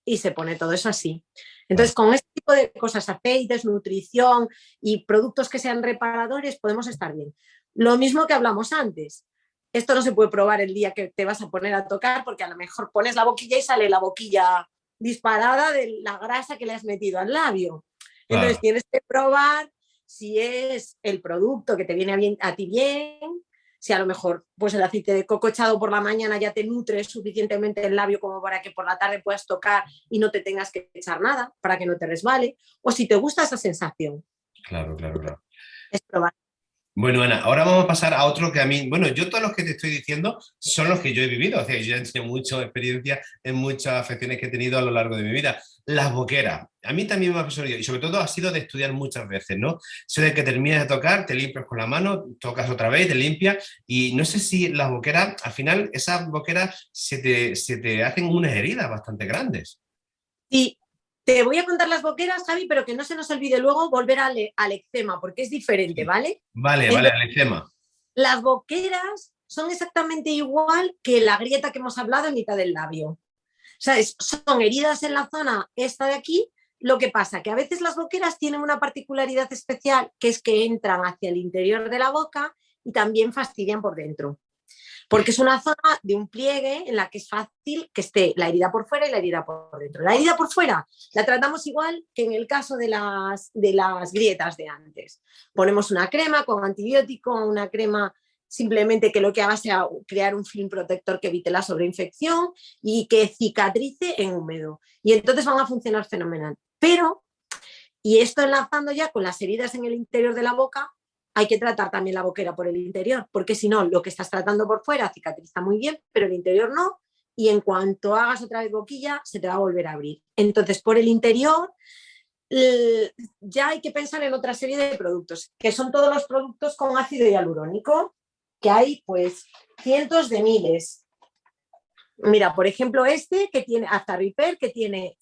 y se pone todo eso así. Claro. Entonces, con este tipo de cosas, aceites, nutrición y productos que sean reparadores, podemos estar bien. Lo mismo que hablamos antes. Esto no se puede probar el día que te vas a poner a tocar porque a lo mejor pones la boquilla y sale la boquilla disparada de la grasa que le has metido al labio. Entonces Claro. tienes que probar si es el producto que te viene a ti bien, si a lo mejor pues el aceite de coco echado por la mañana ya te nutre suficientemente el labio como para que por la tarde puedas tocar y no te tengas que echar nada para que no te resbale, o si te gusta esa sensación, Claro, claro, claro. es probar. Bueno, Ana, ahora vamos a pasar a otro que a mí, bueno, yo todos los que te estoy diciendo son los que yo he vivido, o sea, yo ya he tenido mucha experiencia en muchas afecciones que he tenido a lo largo de mi vida. Las boqueras, a mí también me ha pasado, y sobre todo ha sido de estudiar muchas veces, ¿no? Eso de que terminas de tocar, te limpias con la mano, tocas otra vez, te limpias, y no sé si las boqueras, al final, esas boqueras se te hacen unas heridas bastante grandes. Y te voy a contar las boqueras, Javi, pero que no se nos olvide luego volver al eczema, porque es diferente, Sí. ¿vale? Vale, vale, Entonces, Alecema. las boqueras son exactamente igual que la grieta que hemos hablado en mitad del labio. ¿Sabes? Son heridas en la zona esta de aquí. Lo que pasa que a veces las boqueras tienen una particularidad especial, que es que entran hacia el interior de la boca y también fastidian por dentro. Porque es una zona de un pliegue en la que es fácil que esté la herida por fuera y la herida por dentro. La herida por fuera la tratamos igual que en el caso de las grietas de antes. Ponemos una crema con antibiótico, una crema simplemente que lo que haga sea crear un film protector que evite la sobreinfección y que cicatrice en húmedo. Y entonces van a funcionar fenomenal. Pero, y esto enlazando ya con las heridas en el interior de la boca, hay que tratar también la boquera por el interior, porque si no, lo que estás tratando por fuera cicatriza muy bien, pero el interior no, y en cuanto hagas otra vez boquilla, se te va a volver a abrir. Entonces, por el interior, ya hay que pensar en otra serie de productos, que son todos los productos con ácido hialurónico, que hay pues cientos de miles. Mira, por ejemplo, este que tiene hasta Repair, que tiene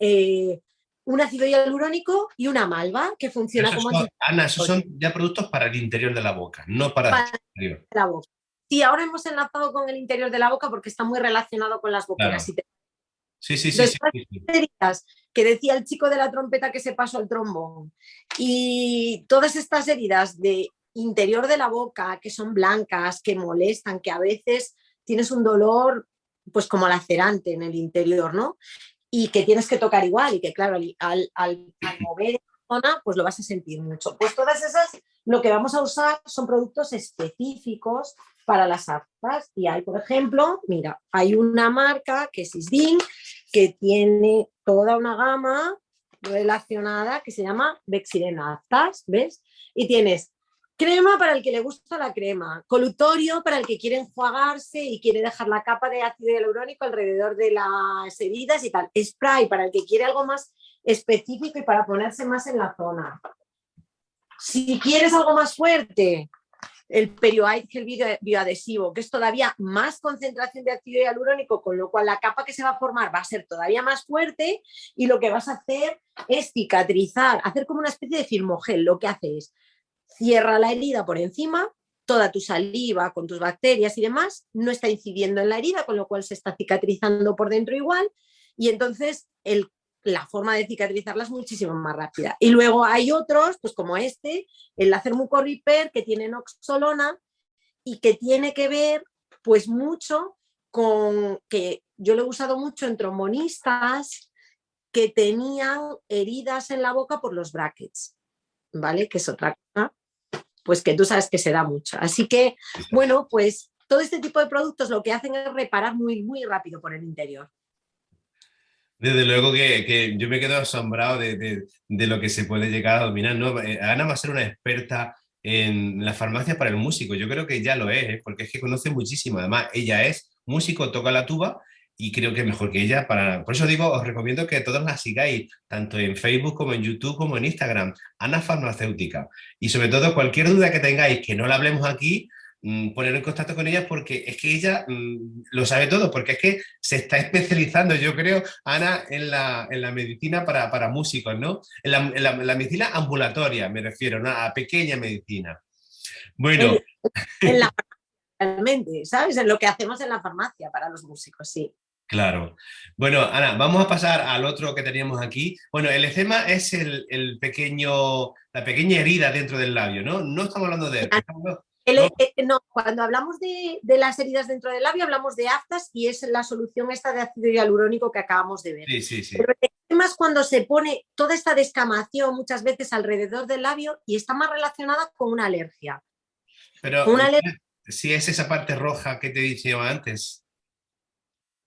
un ácido hialurónico y una malva que funciona como Ana, esos son antiinflamatorio ya productos para el interior de la boca, no para el para exterior. la boca. Sí, ahora hemos enlazado con el interior de la boca porque está muy relacionado con las boqueras. Claro. Sí, sí, sí, sí, Después sí, sí. de heridas que decía el chico de la trompeta que se pasó el trombón y todas estas heridas de interior de la boca que son blancas, que molestan, que a veces tienes un dolor pues como lacerante en el interior, ¿no? Y que tienes que tocar igual y que claro, al mover la zona pues lo vas a sentir mucho. Pues todas esas lo que vamos a usar son productos específicos para las aftas y hay, por ejemplo, mira, hay una marca que es Isdin que tiene toda una gama relacionada que se llama Bexirena Aftas, ¿ves? Y tienes crema para el que le gusta la crema, colutorio para el que quiere enjuagarse y quiere dejar la capa de ácido hialurónico alrededor de las heridas y tal, spray para el que quiere algo más específico y para ponerse más en la zona. Si quieres algo más fuerte, el Perioide Gel bioadhesivo, que es todavía más concentración de ácido hialurónico, con lo cual la capa que se va a formar va a ser todavía más fuerte y lo que vas a hacer es cicatrizar, hacer como una especie de filmogel. Lo que hace es cierra la herida por encima, toda tu saliva con tus bacterias y demás no está incidiendo en la herida, con lo cual se está cicatrizando por dentro igual y entonces la forma de cicatrizarla es muchísimo más rápida. Y luego hay otros, pues como este, el láser mucorriper, que tiene noxolona y que tiene que ver pues mucho con que yo lo he usado mucho en trombonistas que tenían heridas en la boca por los brackets, ¿vale? Que es otra cosa, pues que tú sabes que se da mucho. Así que, bueno, pues todo este tipo de productos lo que hacen es reparar muy, muy rápido por el interior. Desde luego que yo me quedo asombrado de lo que se puede llegar a dominar, ¿no? Ana va a ser una experta en la farmacia para el músico. Yo creo que ya lo es, ¿eh? Porque es que conoce muchísimo. Además, ella es músico, toca la tuba y creo que es mejor que ella. Por eso digo, os recomiendo que todos la sigáis, tanto en Facebook como en YouTube como en Instagram, Ana Farmacéutica. Y sobre todo, cualquier duda que tengáis que no la hablemos aquí, poner en contacto con ella porque es que ella lo sabe todo, porque es que se está especializando, yo creo, Ana, en la medicina para músicos, ¿no? En la medicina ambulatoria, me refiero, ¿no? A pequeña medicina. Bueno, En, en la realmente, ¿sabes? En lo que hacemos en la farmacia para los músicos, sí. claro. Bueno, Ana, vamos a pasar al otro que teníamos aquí. Bueno, el eczema es el pequeño, la pequeña herida dentro del labio, ¿no? No estamos hablando de herpes. No, No, cuando hablamos de las heridas dentro del labio, hablamos de aftas y es la solución esta de ácido hialurónico que acabamos de ver. sí, sí, sí. Pero el tema es cuando se pone toda esta descamación muchas veces alrededor del labio y está más relacionada con una alergia. Pero Una alergia, si es esa parte roja que te decía antes.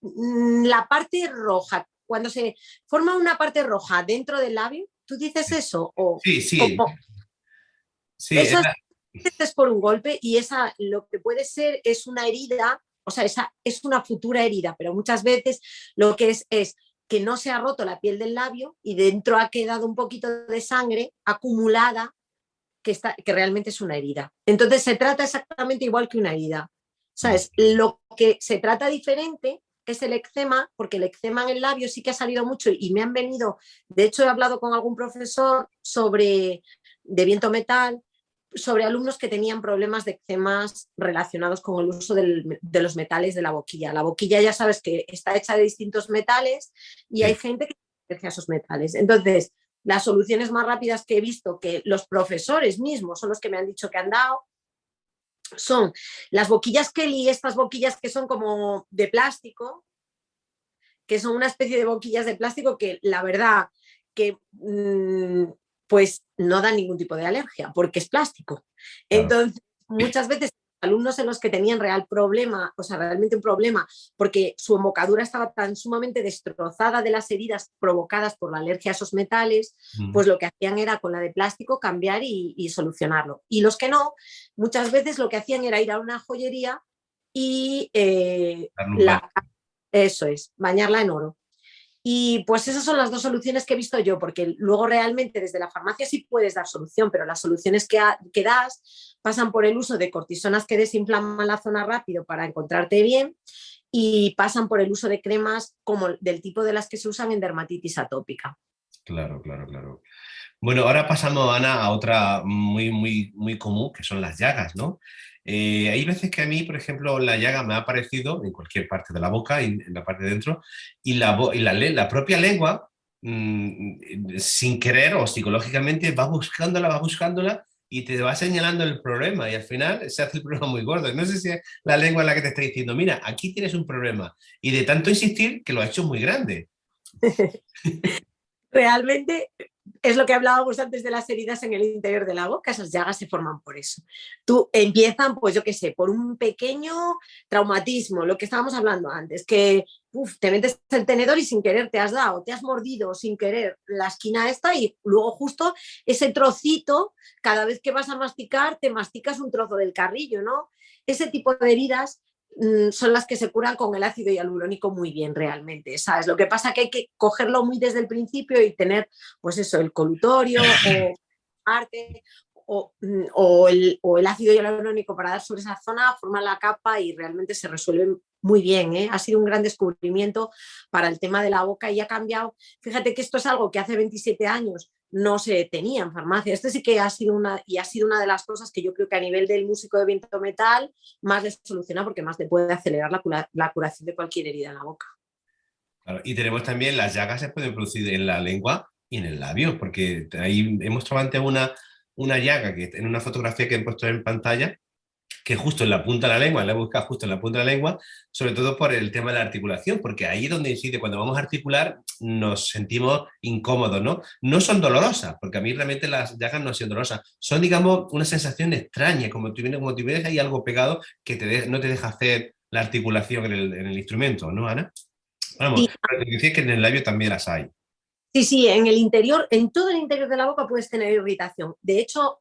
la parte roja, cuando se forma una parte roja dentro del labio, ¿tú dices eso? Sí, sí, sí. Eso es por un golpe y esa lo que puede ser es una herida, o sea, esa es una futura herida, pero muchas veces lo que es que no se ha roto la piel del labio y dentro ha quedado un poquito de sangre acumulada que realmente es una herida. Entonces se trata exactamente igual que una herida. ¿Sabes? Lo que se trata diferente es el eczema, porque el eczema en el labio sí que ha salido mucho y me han venido, de hecho he hablado con algún profesor de viento metal, sobre alumnos que tenían problemas de eczemas relacionados con el uso de los metales de la boquilla. La boquilla ya sabes que está hecha de distintos metales y hay Sí, gente que tiene a esos metales. Entonces, las soluciones más rápidas que he visto, que los profesores mismos son los que me han dicho que han dado, son las boquillas Kelly, estas boquillas que son como de plástico, que son una especie de boquillas de plástico que la verdad que pues no dan ningún tipo de alergia porque es plástico. claro. Entonces, muchas veces alumnos en los que tenían real problema, o sea, realmente un problema, porque su embocadura estaba tan sumamente destrozada de las heridas provocadas por la alergia a esos metales, pues lo que hacían era con la de plástico cambiar y solucionarlo. Y los que no, muchas veces lo que hacían era ir a una joyería y eso es, bañarla en oro. Y pues esas son las dos soluciones que he visto yo, porque luego realmente desde la farmacia sí puedes dar solución, pero las soluciones que das pasan por el uso de cortisonas que desinflaman la zona rápido para encontrarte bien y pasan por el uso de cremas como del tipo de las que se usan en dermatitis atópica. Claro, claro, claro. Bueno, ahora pasamos, Ana, a otra muy, muy, muy común, que son las llagas, ¿no? Hay veces que a mí, por ejemplo, la llaga me ha aparecido en cualquier parte de la boca, en la parte de dentro, y la propia lengua, sin querer o psicológicamente, va buscándola y te va señalando el problema y al final se hace el problema muy gordo. No sé si es la lengua la que te está diciendo, mira, aquí tienes un problema. Y de tanto insistir que lo ha hecho muy grande. Realmente es lo que hablábamos antes de las heridas en el interior de la boca, esas llagas se forman por eso. Tú empiezan, pues yo qué sé, por un pequeño traumatismo, lo que estábamos hablando antes, que te metes el tenedor y sin querer te has dado, te has mordido sin querer la esquina esta y luego justo ese trocito, cada vez que vas a masticar, te masticas un trozo del carrillo, ¿no? Ese tipo de heridas son las que se curan con el ácido hialurónico muy bien realmente, ¿sabes? Lo que pasa que hay que cogerlo muy desde el principio y tener, pues eso, el colutorio o arte o el ácido hialurónico para dar sobre esa zona, formar la capa y realmente se resuelve muy bien, ¿eh? Ha sido un gran descubrimiento para el tema de la boca y ha cambiado. Fíjate que esto es algo que hace 27 años no se tenía en farmacia. Este sí que ha sido una de las cosas que yo creo que a nivel del músico de viento metal más le soluciona porque más le puede acelerar la curación de cualquier herida en la boca. Claro, y tenemos también las llagas se pueden producir en la lengua y en el labio, porque ahí hemos mostrado antes una llaga que en una fotografía que he puesto en pantalla, que justo en la punta de la lengua, la he buscado justo en la punta de la lengua, sobre todo por el tema de la articulación, porque ahí es donde incide, cuando vamos a articular nos sentimos incómodos, ¿no? No son dolorosas, porque a mí realmente las llagas no han sido dolorosas, son, digamos, una sensación extraña, como si tuvieras ahí algo pegado que no te deja hacer la articulación en el instrumento, ¿no, Ana? Vamos, Sí, pero te decía que en el labio también las hay. Sí, sí, en el interior, en todo el interior de la boca puedes tener irritación. De hecho,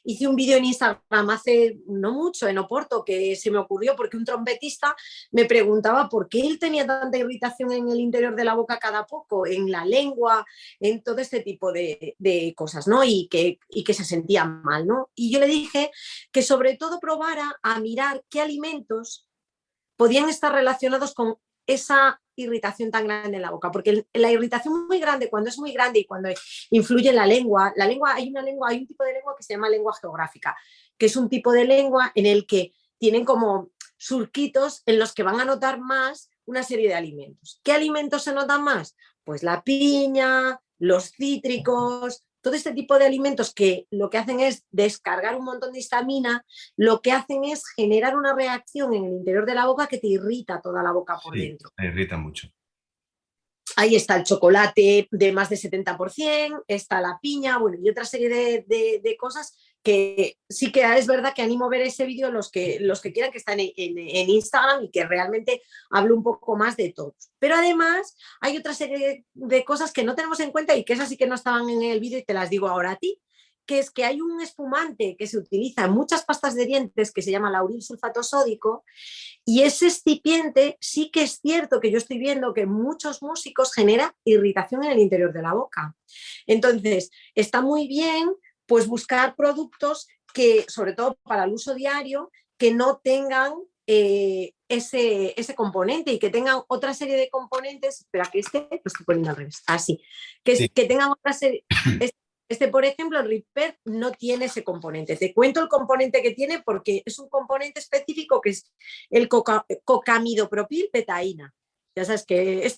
hice un vídeo en Instagram hace no mucho, en Oporto, que se me ocurrió porque un trompetista me preguntaba por qué él tenía tanta irritación en el interior de la boca cada poco, en la lengua, en todo este tipo de cosas, ¿no? Y que se sentía mal, ¿no? Y yo le dije que sobre todo probara a mirar qué alimentos podían estar relacionados con esa irritación tan grande en la boca, porque la irritación muy grande, cuando es muy grande y cuando influye en la lengua, hay un tipo de lengua que se llama lengua geográfica, que es un tipo de lengua en el que tienen como surquitos en los que van a notar más una serie de alimentos. ¿Qué alimentos se notan más? Pues la piña, los cítricos, todo este tipo de alimentos que lo que hacen es descargar un montón de histamina, lo que hacen es generar una reacción en el interior de la boca que te irrita toda la boca por Sí, dentro. me irrita mucho. Ahí está el chocolate de más de 70%, está la piña, bueno, y otra serie de cosas que sí que es verdad que animo a ver ese vídeo los que quieran, que están en Instagram, y que realmente hablo un poco más de todo. Pero además hay otra serie de cosas que no tenemos en cuenta y que esas sí que no estaban en el vídeo y te las digo ahora a ti, que es que hay un espumante que se utiliza en muchas pastas de dientes que se llama lauril sulfato sódico, y ese excipiente sí que es cierto que yo estoy viendo que muchos músicos genera irritación en el interior de la boca. Entonces, está muy bien pues buscar productos que, sobre todo para el uso diario, que no tengan ese componente y que tengan otra serie de componentes. Espera, que lo estoy poniendo al revés. Así, Sí, que tengan otra serie. Por ejemplo, el Ripper no tiene ese componente. Te cuento el componente que tiene porque es un componente específico que es el cocamidopropil betaína. Ya sabes que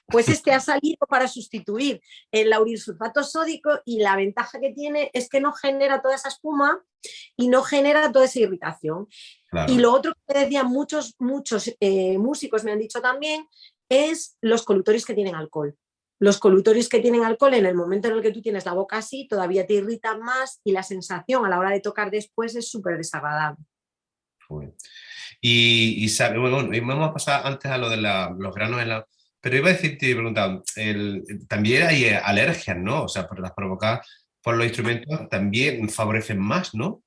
pues ha salido para sustituir el laurisulfato sódico, y la ventaja que tiene es que no genera toda esa espuma y no genera toda esa irritación. Y claro. lo otro que decían muchos músicos, me han dicho también, es los colutorios que tienen alcohol. Los colutorios que tienen alcohol, en el momento en el que tú tienes la boca así, todavía te irritan más, y la sensación a la hora de tocar después es súper desagradable. Joder. Y sabe, bueno, y vamos a pasar antes a lo de los granos en la... Pero iba a decirte, y preguntaba, también hay alergias, ¿no? O sea, por las provocadas por los instrumentos también favorecen más, ¿no?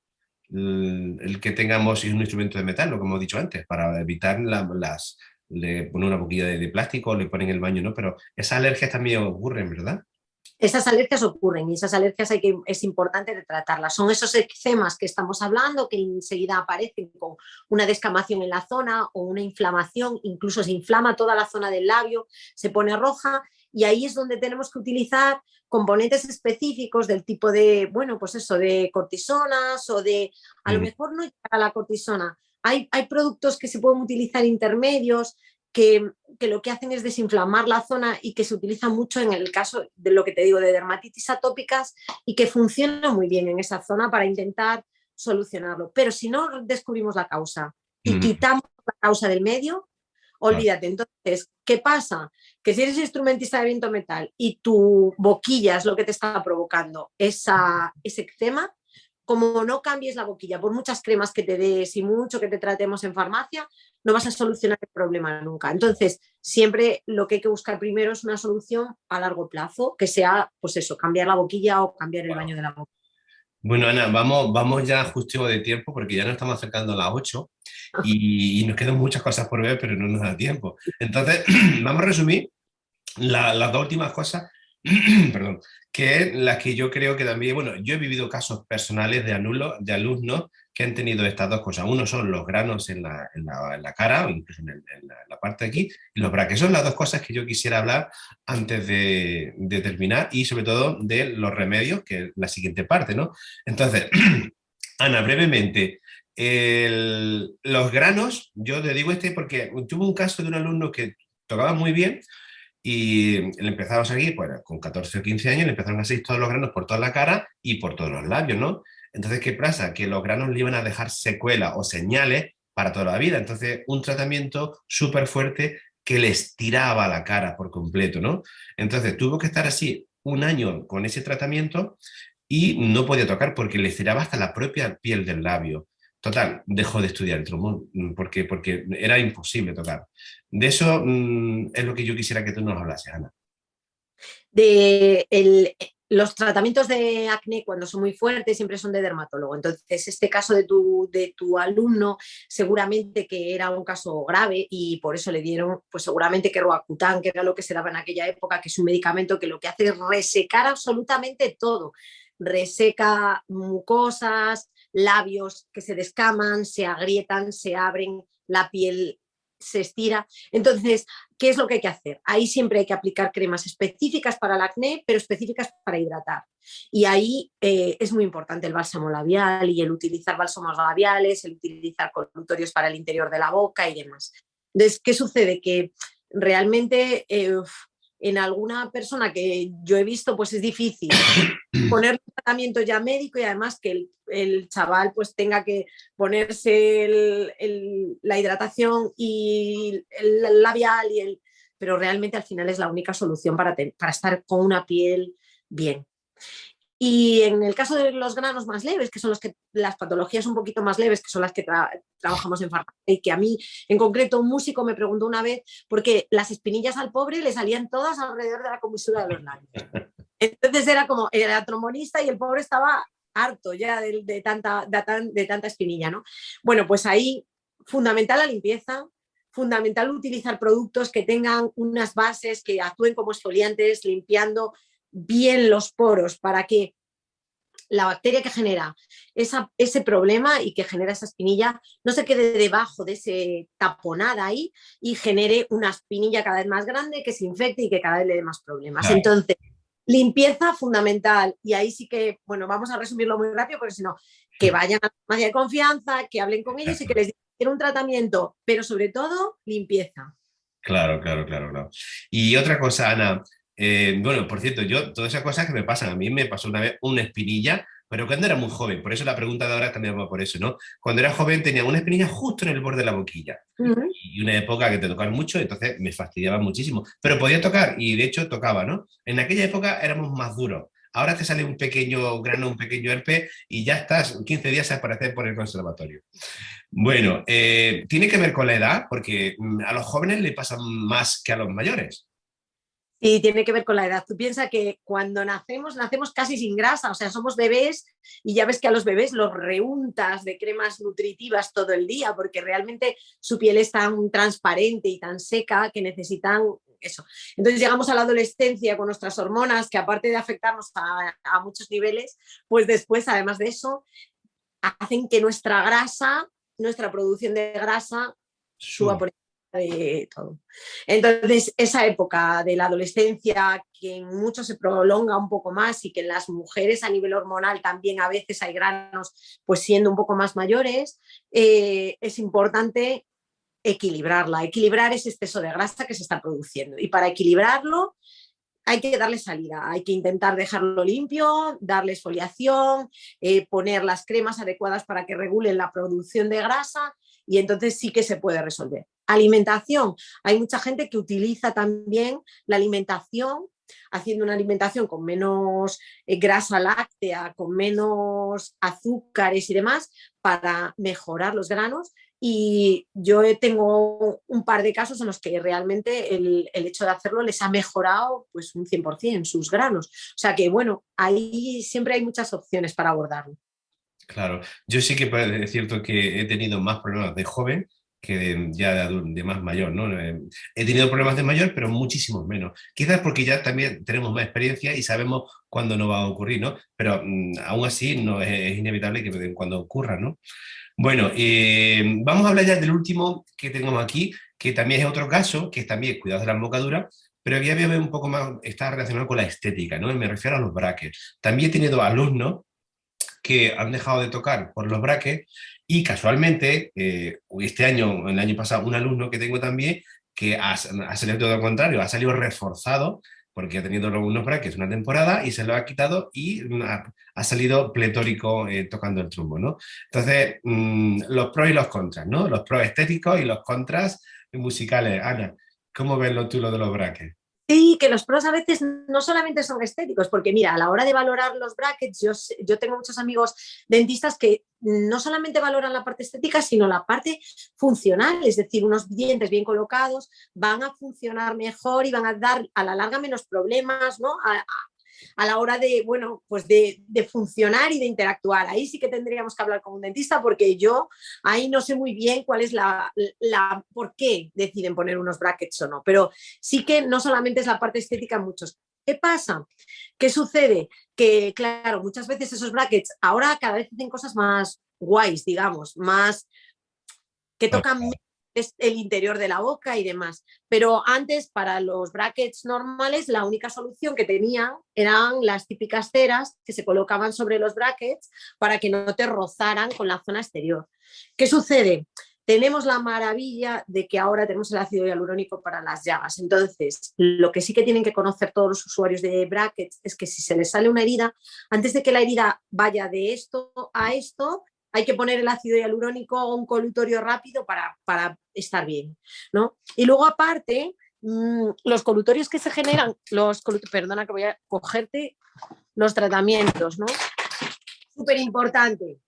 El que tengamos un instrumento de metal, lo que hemos dicho antes, para evitar le ponen una boquilla de plástico, le ponen el baño, ¿no? Pero esas alergias también ocurren, ¿verdad? Esas alergias ocurren, y esas alergias es importante tratarlas. Son esos eczemas que estamos hablando, que enseguida aparecen con una descamación en la zona o una inflamación, incluso se inflama toda la zona del labio, se pone roja, y ahí es donde tenemos que utilizar componentes específicos del tipo de, bueno, pues eso, de cortisonas o a lo Mm, mejor no para la cortisona. Hay productos que se pueden utilizar intermedios, que lo que hacen es desinflamar la zona, y que se utiliza mucho en el caso de lo que te digo de dermatitis atópicas, y que funciona muy bien en esa zona para intentar solucionarlo. Pero si no descubrimos la causa y mm, quitamos la causa del medio, claro. olvídate. Entonces, ¿qué pasa? Que si eres instrumentista de viento metal y tu boquilla es lo que te está provocando ese eczema, como no cambies la boquilla, por muchas cremas que te des y mucho que te tratemos en farmacia, no vas a solucionar el problema nunca. Entonces, siempre lo que hay que buscar primero es una solución a largo plazo, que sea, pues eso, cambiar la boquilla o cambiar el baño de la boca. Bueno, Ana, vamos ya justo de tiempo porque ya nos estamos acercando a las 8 y nos quedan muchas cosas por ver, pero no nos da tiempo. Entonces, vamos a resumir las dos últimas cosas, perdón, que es las que yo creo que también, bueno, yo he vivido casos personales de alumnos que han tenido estas dos cosas. Uno son los granos en la cara, o incluso en la parte de aquí, y los braques. Son las dos cosas que yo quisiera hablar antes de terminar, y sobre todo de los remedios, que es la siguiente parte, ¿no? Entonces, Ana, brevemente, los granos, yo te digo porque tuve un caso de un alumno que tocaba muy bien, y le empezaron a salir, pues con 14 o 15 años, le empezaron a salir todos los granos por toda la cara y por todos los labios, ¿no? Entonces, ¿qué pasa? Que los granos le iban a dejar secuelas o señales para toda la vida. Entonces, un tratamiento súper fuerte que le estiraba la cara por completo, ¿no? Entonces, tuvo que estar así un año con ese tratamiento y no podía tocar porque le estiraba hasta la propia piel del labio. Total, dejó de estudiar el trombón porque era imposible tocar. De eso es lo que yo quisiera que tú nos hablases, Ana. Los tratamientos de acné cuando son muy fuertes siempre son de dermatólogo. Entonces, este caso de tu alumno seguramente que era un caso grave y por eso le dieron, pues seguramente que Roacutan, que era lo que se daba en aquella época, que es un medicamento que lo que hace es resecar absolutamente todo. Reseca mucosas, labios que se descaman, se agrietan, se abren, la piel se estira. Entonces, ¿qué es lo que hay que hacer? Ahí siempre hay que aplicar cremas específicas para el acné, pero específicas para hidratar. Y ahí es muy importante el bálsamo labial y el utilizar bálsamos labiales, el utilizar colutorios para el interior de la boca y demás. Entonces, ¿qué sucede? Que realmente en alguna persona que yo he visto, pues es difícil poner un tratamiento ya médico y además que el chaval pues tenga que ponerse la hidratación y el labial pero realmente al final es la única solución para estar con una piel bien. Y en el caso de los granos más leves, que son las patologías un poquito más leves, que son las que trabajamos en farmacia, y que a mí, en concreto, un músico me preguntó una vez, porque las espinillas al pobre le salían todas alrededor de la comisura de los labios. Entonces era como, era trombonista y el pobre estaba harto ya de tanta espinilla, ¿no? Bueno, pues ahí, fundamental la limpieza, fundamental utilizar productos que tengan unas bases que actúen como exfoliantes, limpiando bien los poros para que la bacteria que genera ese problema y que genera esa espinilla no se quede debajo de ese taponada ahí y genere una espinilla cada vez más grande que se infecte y que cada vez le dé más problemas. Claro. Entonces, limpieza fundamental. Y ahí sí que, bueno, vamos a resumirlo muy rápido porque si no, que vayan a la farmacia de confianza, que hablen con ellos y que les digan un tratamiento, pero sobre todo, limpieza. Claro, claro, claro, claro. Y otra cosa, Ana, bueno, por cierto, yo, todas esas cosas que me pasan, a mí me pasó una vez una espinilla, pero cuando era muy joven, por eso la pregunta de ahora también va por eso, ¿no? Cuando era joven tenía una espinilla justo en el borde de la boquilla. Y una época que te tocaban mucho, entonces me fastidiaba muchísimo. Pero podía tocar, y de hecho tocaba, ¿no? En aquella época éramos más duros. Ahora te sale un pequeño grano, un pequeño herpes, y ya estás 15 días a aparecer por el conservatorio. Bueno, tiene que ver con la edad, porque a los jóvenes le pasa más que a los mayores. Y tiene que ver con la edad. Tú piensas que cuando nacemos casi sin grasa, o sea, somos bebés y ya ves que a los bebés los reuntas de cremas nutritivas todo el día porque realmente su piel es tan transparente y tan seca que necesitan eso. Entonces llegamos a la adolescencia con nuestras hormonas que aparte de afectarnos a muchos niveles, pues después, además de eso, hacen que nuestra grasa, nuestra producción de grasa suba por de todo. Entonces, esa época de la adolescencia que en muchos se prolonga un poco más y que en las mujeres a nivel hormonal también a veces hay granos, pues siendo un poco más mayores, es importante equilibrarla, equilibrar ese exceso de grasa que se está produciendo. Y para equilibrarlo hay que darle salida, hay que intentar dejarlo limpio, darle exfoliación, poner las cremas adecuadas para que regulen la producción de grasa y entonces sí que se puede resolver. Alimentación. Hay mucha gente que utiliza también la alimentación, haciendo una alimentación con menos grasa láctea, con menos azúcares y demás, para mejorar los granos. Y yo tengo un par de casos en los que realmente el hecho de hacerlo les ha mejorado pues un 100% sus granos. O sea que bueno, ahí siempre hay muchas opciones para abordarlo. Claro, yo sí que es cierto que he tenido más problemas de joven que ya de más mayor, ¿no? He tenido problemas de mayor, pero muchísimos menos. Quizás porque ya también tenemos más experiencia y sabemos cuándo no va a ocurrir, ¿no? Pero aún así no es inevitable que cuando ocurra, ¿no? Bueno, vamos a hablar ya del último que tenemos aquí, que también es otro caso, que es también cuidado de la embocadura, pero que ya veo un poco más, está relacionado con la estética, ¿no? Y me refiero a los brackets. También he tenido alumnos que han dejado de tocar por los brackets y casualmente, este año, el año pasado, un alumno que tengo también que ha salido todo lo contrario, ha salido reforzado porque ha tenido unos brackets una temporada y se lo ha quitado y ha salido pletórico tocando el trombo, ¿no? Entonces, los pros y los contras, ¿no? Los pros estéticos y los contras musicales. Ana, ¿cómo ves tú lo de los brackets? Sí, que los pros a veces no solamente son estéticos, porque mira, a la hora de valorar los brackets, yo tengo muchos amigos dentistas que no solamente valoran la parte estética, sino la parte funcional, es decir, unos dientes bien colocados van a funcionar mejor y van a dar a la larga menos problemas, ¿no? A la hora de, bueno, pues de funcionar y de interactuar. Ahí sí que tendríamos que hablar con un dentista porque yo ahí no sé muy bien cuál es por qué deciden poner unos brackets o no, pero sí que no solamente es la parte estética en muchos. ¿Qué pasa? ¿Qué sucede? Que, claro, muchas veces esos brackets ahora cada vez hacen cosas más guays, digamos, más que Claro, tocan el interior de la boca y demás. Pero antes, para los brackets normales, la única solución que tenían eran las típicas ceras que se colocaban sobre los brackets para que no te rozaran con la zona exterior. ¿Qué sucede? Tenemos la maravilla de que ahora tenemos el ácido hialurónico para las llagas. Entonces, lo que sí que tienen que conocer todos los usuarios de brackets es que si se les sale una herida, antes de que la herida vaya de esto a esto, hay que poner el ácido hialurónico o un colutorio rápido para estar bien, ¿no? Y luego aparte, los colutorios que se generan, perdona que voy a cogerte los tratamientos, ¿no? Súper importante,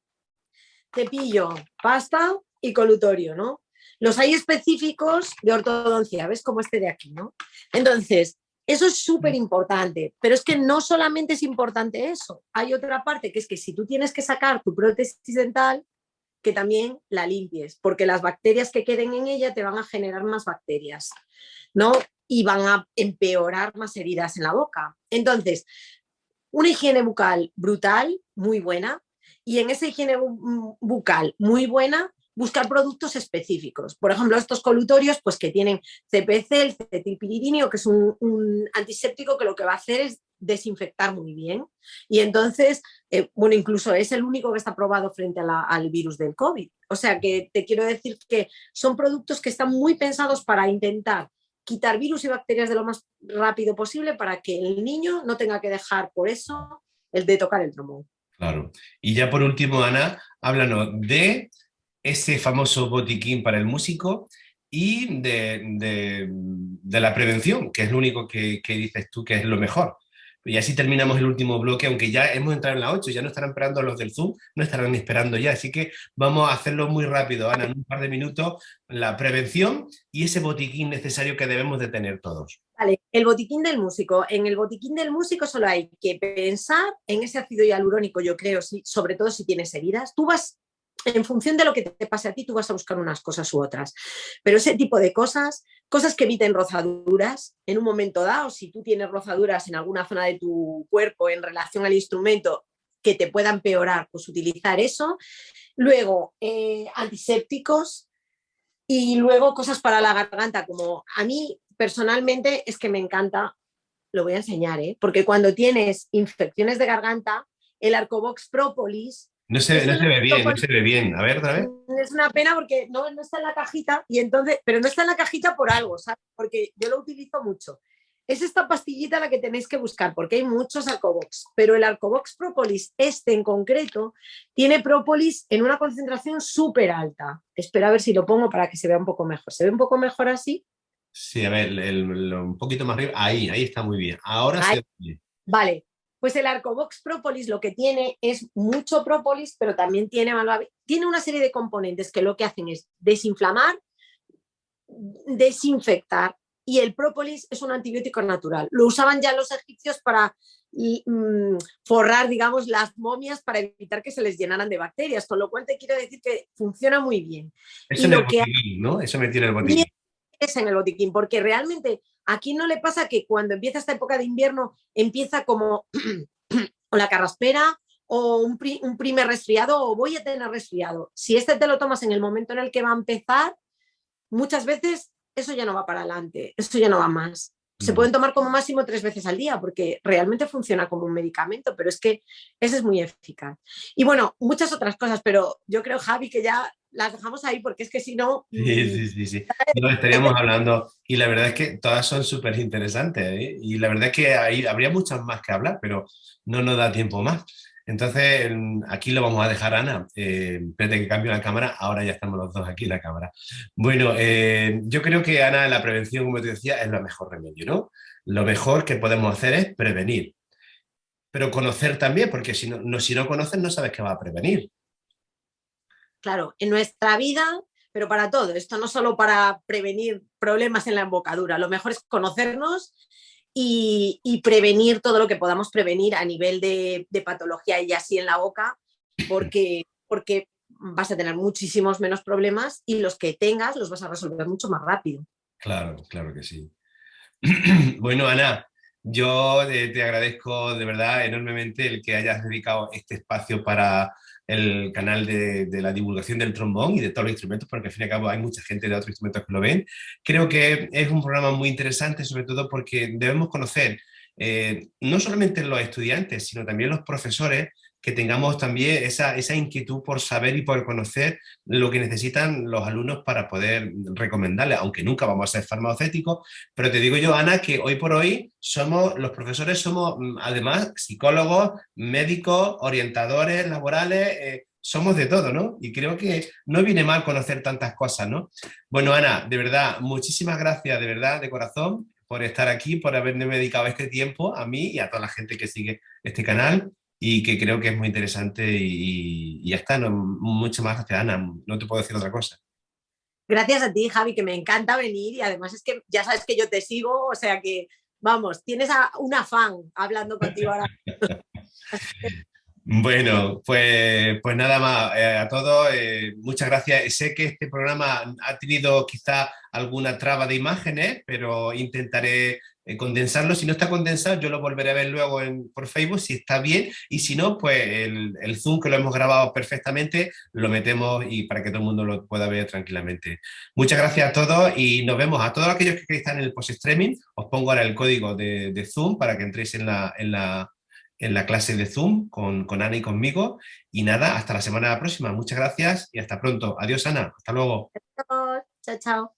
cepillo, pasta y colutorio, ¿no? Los hay específicos de ortodoncia, ¿ves? Como este de aquí, ¿no? Entonces, eso es súper importante, pero es que no solamente es importante eso, hay otra parte que es que si tú tienes que sacar tu prótesis dental, que también la limpies, porque las bacterias que queden en ella te van a generar más bacterias, ¿no? Y van a empeorar más heridas en la boca. Entonces, una higiene bucal brutal, muy buena, y en esa higiene bucal muy buena, buscar productos específicos. Por ejemplo, estos colutorios, pues que tienen CPC, el cetilpiridinio, que es un antiséptico que lo que va a hacer es desinfectar muy bien. Y entonces, bueno, incluso es el único que está probado frente al virus del COVID. O sea que te quiero decir que son productos que están muy pensados para intentar quitar virus y bacterias de lo más rápido posible para que el niño no tenga que dejar por eso el de tocar el trombón. claro. Y ya por último, Ana, háblanos de ese famoso botiquín para el músico y de la prevención, que es lo único que dices tú que es lo mejor. Y así terminamos el último bloque, aunque ya hemos entrado en la 8, ya no estarán esperando los del Zoom, no estarán esperando ya, así que vamos a hacerlo muy rápido, Ana, en un par de minutos, la prevención y ese botiquín necesario que debemos de tener todos. Vale, el botiquín del músico. En el botiquín del músico solo hay que pensar en ese ácido hialurónico, yo creo, sobre todo si tienes heridas. Tú vas, en función de lo que te pase a ti, tú vas a buscar unas cosas u otras. Pero ese tipo de cosas, cosas que eviten rozaduras, en un momento dado, si tú tienes rozaduras en alguna zona de tu cuerpo en relación al instrumento que te puedan empeorar, pues utilizar eso. Luego, antisépticos, y luego cosas para la garganta, como a mí personalmente es que me encanta, lo voy a enseñar, ¿eh? Porque cuando tienes infecciones de garganta, el Arcobox Propolis, No esto es se lo ve que bien, no se ve bien. A ver, otra vez. es una pena porque no está en la cajita, y entonces, pero no está en la cajita por algo, ¿sabes? Porque yo lo utilizo mucho. Es esta pastillita la que tenéis que buscar, porque hay muchos Arcobox, pero el Arcobox Propolis, este en concreto, tiene propolis en una concentración súper alta. Espera a ver si lo pongo para que se vea un poco mejor. ¿Se ve un poco mejor así? Sí, a ver, un poquito más arriba. Ahí está muy bien. Ahora Ahí. se ve bien. Vale, pues el Arcobox Propolis lo que tiene es mucho propolis, pero también tiene una serie de componentes que lo que hacen es desinflamar, desinfectar, y el própolis es un antibiótico natural. Lo usaban ya los egipcios para forrar, digamos, las momias para evitar que se les llenaran de bacterias, con lo cual te quiero decir que funciona muy bien. Eso Y en el lo que botiquín, ¿no? Eso me tiene el hay botiquín. es en el botiquín, porque realmente aquí no le pasa que cuando empieza esta época de invierno empieza como o la carraspera o un primer resfriado o voy a tener resfriado. Si este te lo tomas en el momento en el que va a empezar, muchas veces eso ya no va para adelante, eso ya no va más. Se Mm. pueden tomar como máximo 3 veces al día porque realmente funciona como un medicamento, pero es que ese es muy eficaz. Y bueno, muchas otras cosas, pero yo creo, Javi, que ya las dejamos ahí porque es que si no... Sí, sí, sí, sí. No estaríamos hablando, y la verdad es que todas son súper interesantes, ¿eh? Y la verdad es que habría muchas más que hablar, pero no nos da tiempo más. Entonces, aquí lo vamos a dejar, Ana. Espérate que cambio la cámara, ahora ya estamos los dos aquí en la cámara. Bueno, yo creo que, Ana, la prevención, como te decía, es lo mejor remedio, ¿no? lo mejor que podemos hacer es prevenir. Pero conocer también, porque si no conoces no sabes qué va a prevenir. Claro, en nuestra vida, pero para todo, esto no solo para prevenir problemas en la embocadura, lo mejor es conocernos y prevenir todo lo que podamos prevenir a nivel de patología y así en la boca, porque vas a tener muchísimos menos problemas y los que tengas los vas a resolver mucho más rápido. Claro, claro que sí. Bueno, Ana, yo te agradezco de verdad enormemente el que hayas dedicado este espacio para el canal de la divulgación del trombón y de todos los instrumentos, porque al fin y al cabo hay mucha gente de otros instrumentos que lo ven. Creo que es un programa muy interesante, sobre todo porque debemos conocer no solamente los estudiantes, sino también los profesores, que tengamos también esa inquietud por saber y por conocer lo que necesitan los alumnos para poder recomendarles, aunque nunca vamos a ser farmacéuticos, pero te digo yo, Ana, que hoy por hoy los profesores somos además psicólogos, médicos, orientadores laborales, somos de todo, ¿no? Y creo que no viene mal conocer tantas cosas, ¿no? Bueno, Ana, de verdad, muchísimas gracias, de verdad, de corazón, por estar aquí, por haberme dedicado este tiempo a mí y a toda la gente que sigue este canal y que creo que es muy interesante y ya está, no, mucho más gracias, Ana, no te puedo decir otra cosa. Gracias a ti, Javi, que me encanta venir y además es que ya sabes que yo te sigo, o sea que, vamos, tienes a una fan hablando contigo ahora. Bueno, pues nada más, a todos, muchas gracias. Sé que este programa ha tenido quizá alguna traba de imágenes, pero intentaré condensarlo. Si no está condensado, yo lo volveré a ver luego por Facebook, si está bien, y si no, pues el Zoom que lo hemos grabado perfectamente, lo metemos y para que todo el mundo lo pueda ver tranquilamente. Muchas gracias a todos y nos vemos. A todos aquellos que están en el post-streaming, os pongo ahora el código de Zoom para que entréis en la clase de Zoom con Ana y conmigo. Y nada, hasta la semana próxima. Muchas gracias y hasta pronto. Adiós, Ana. Hasta luego. Chao, chao.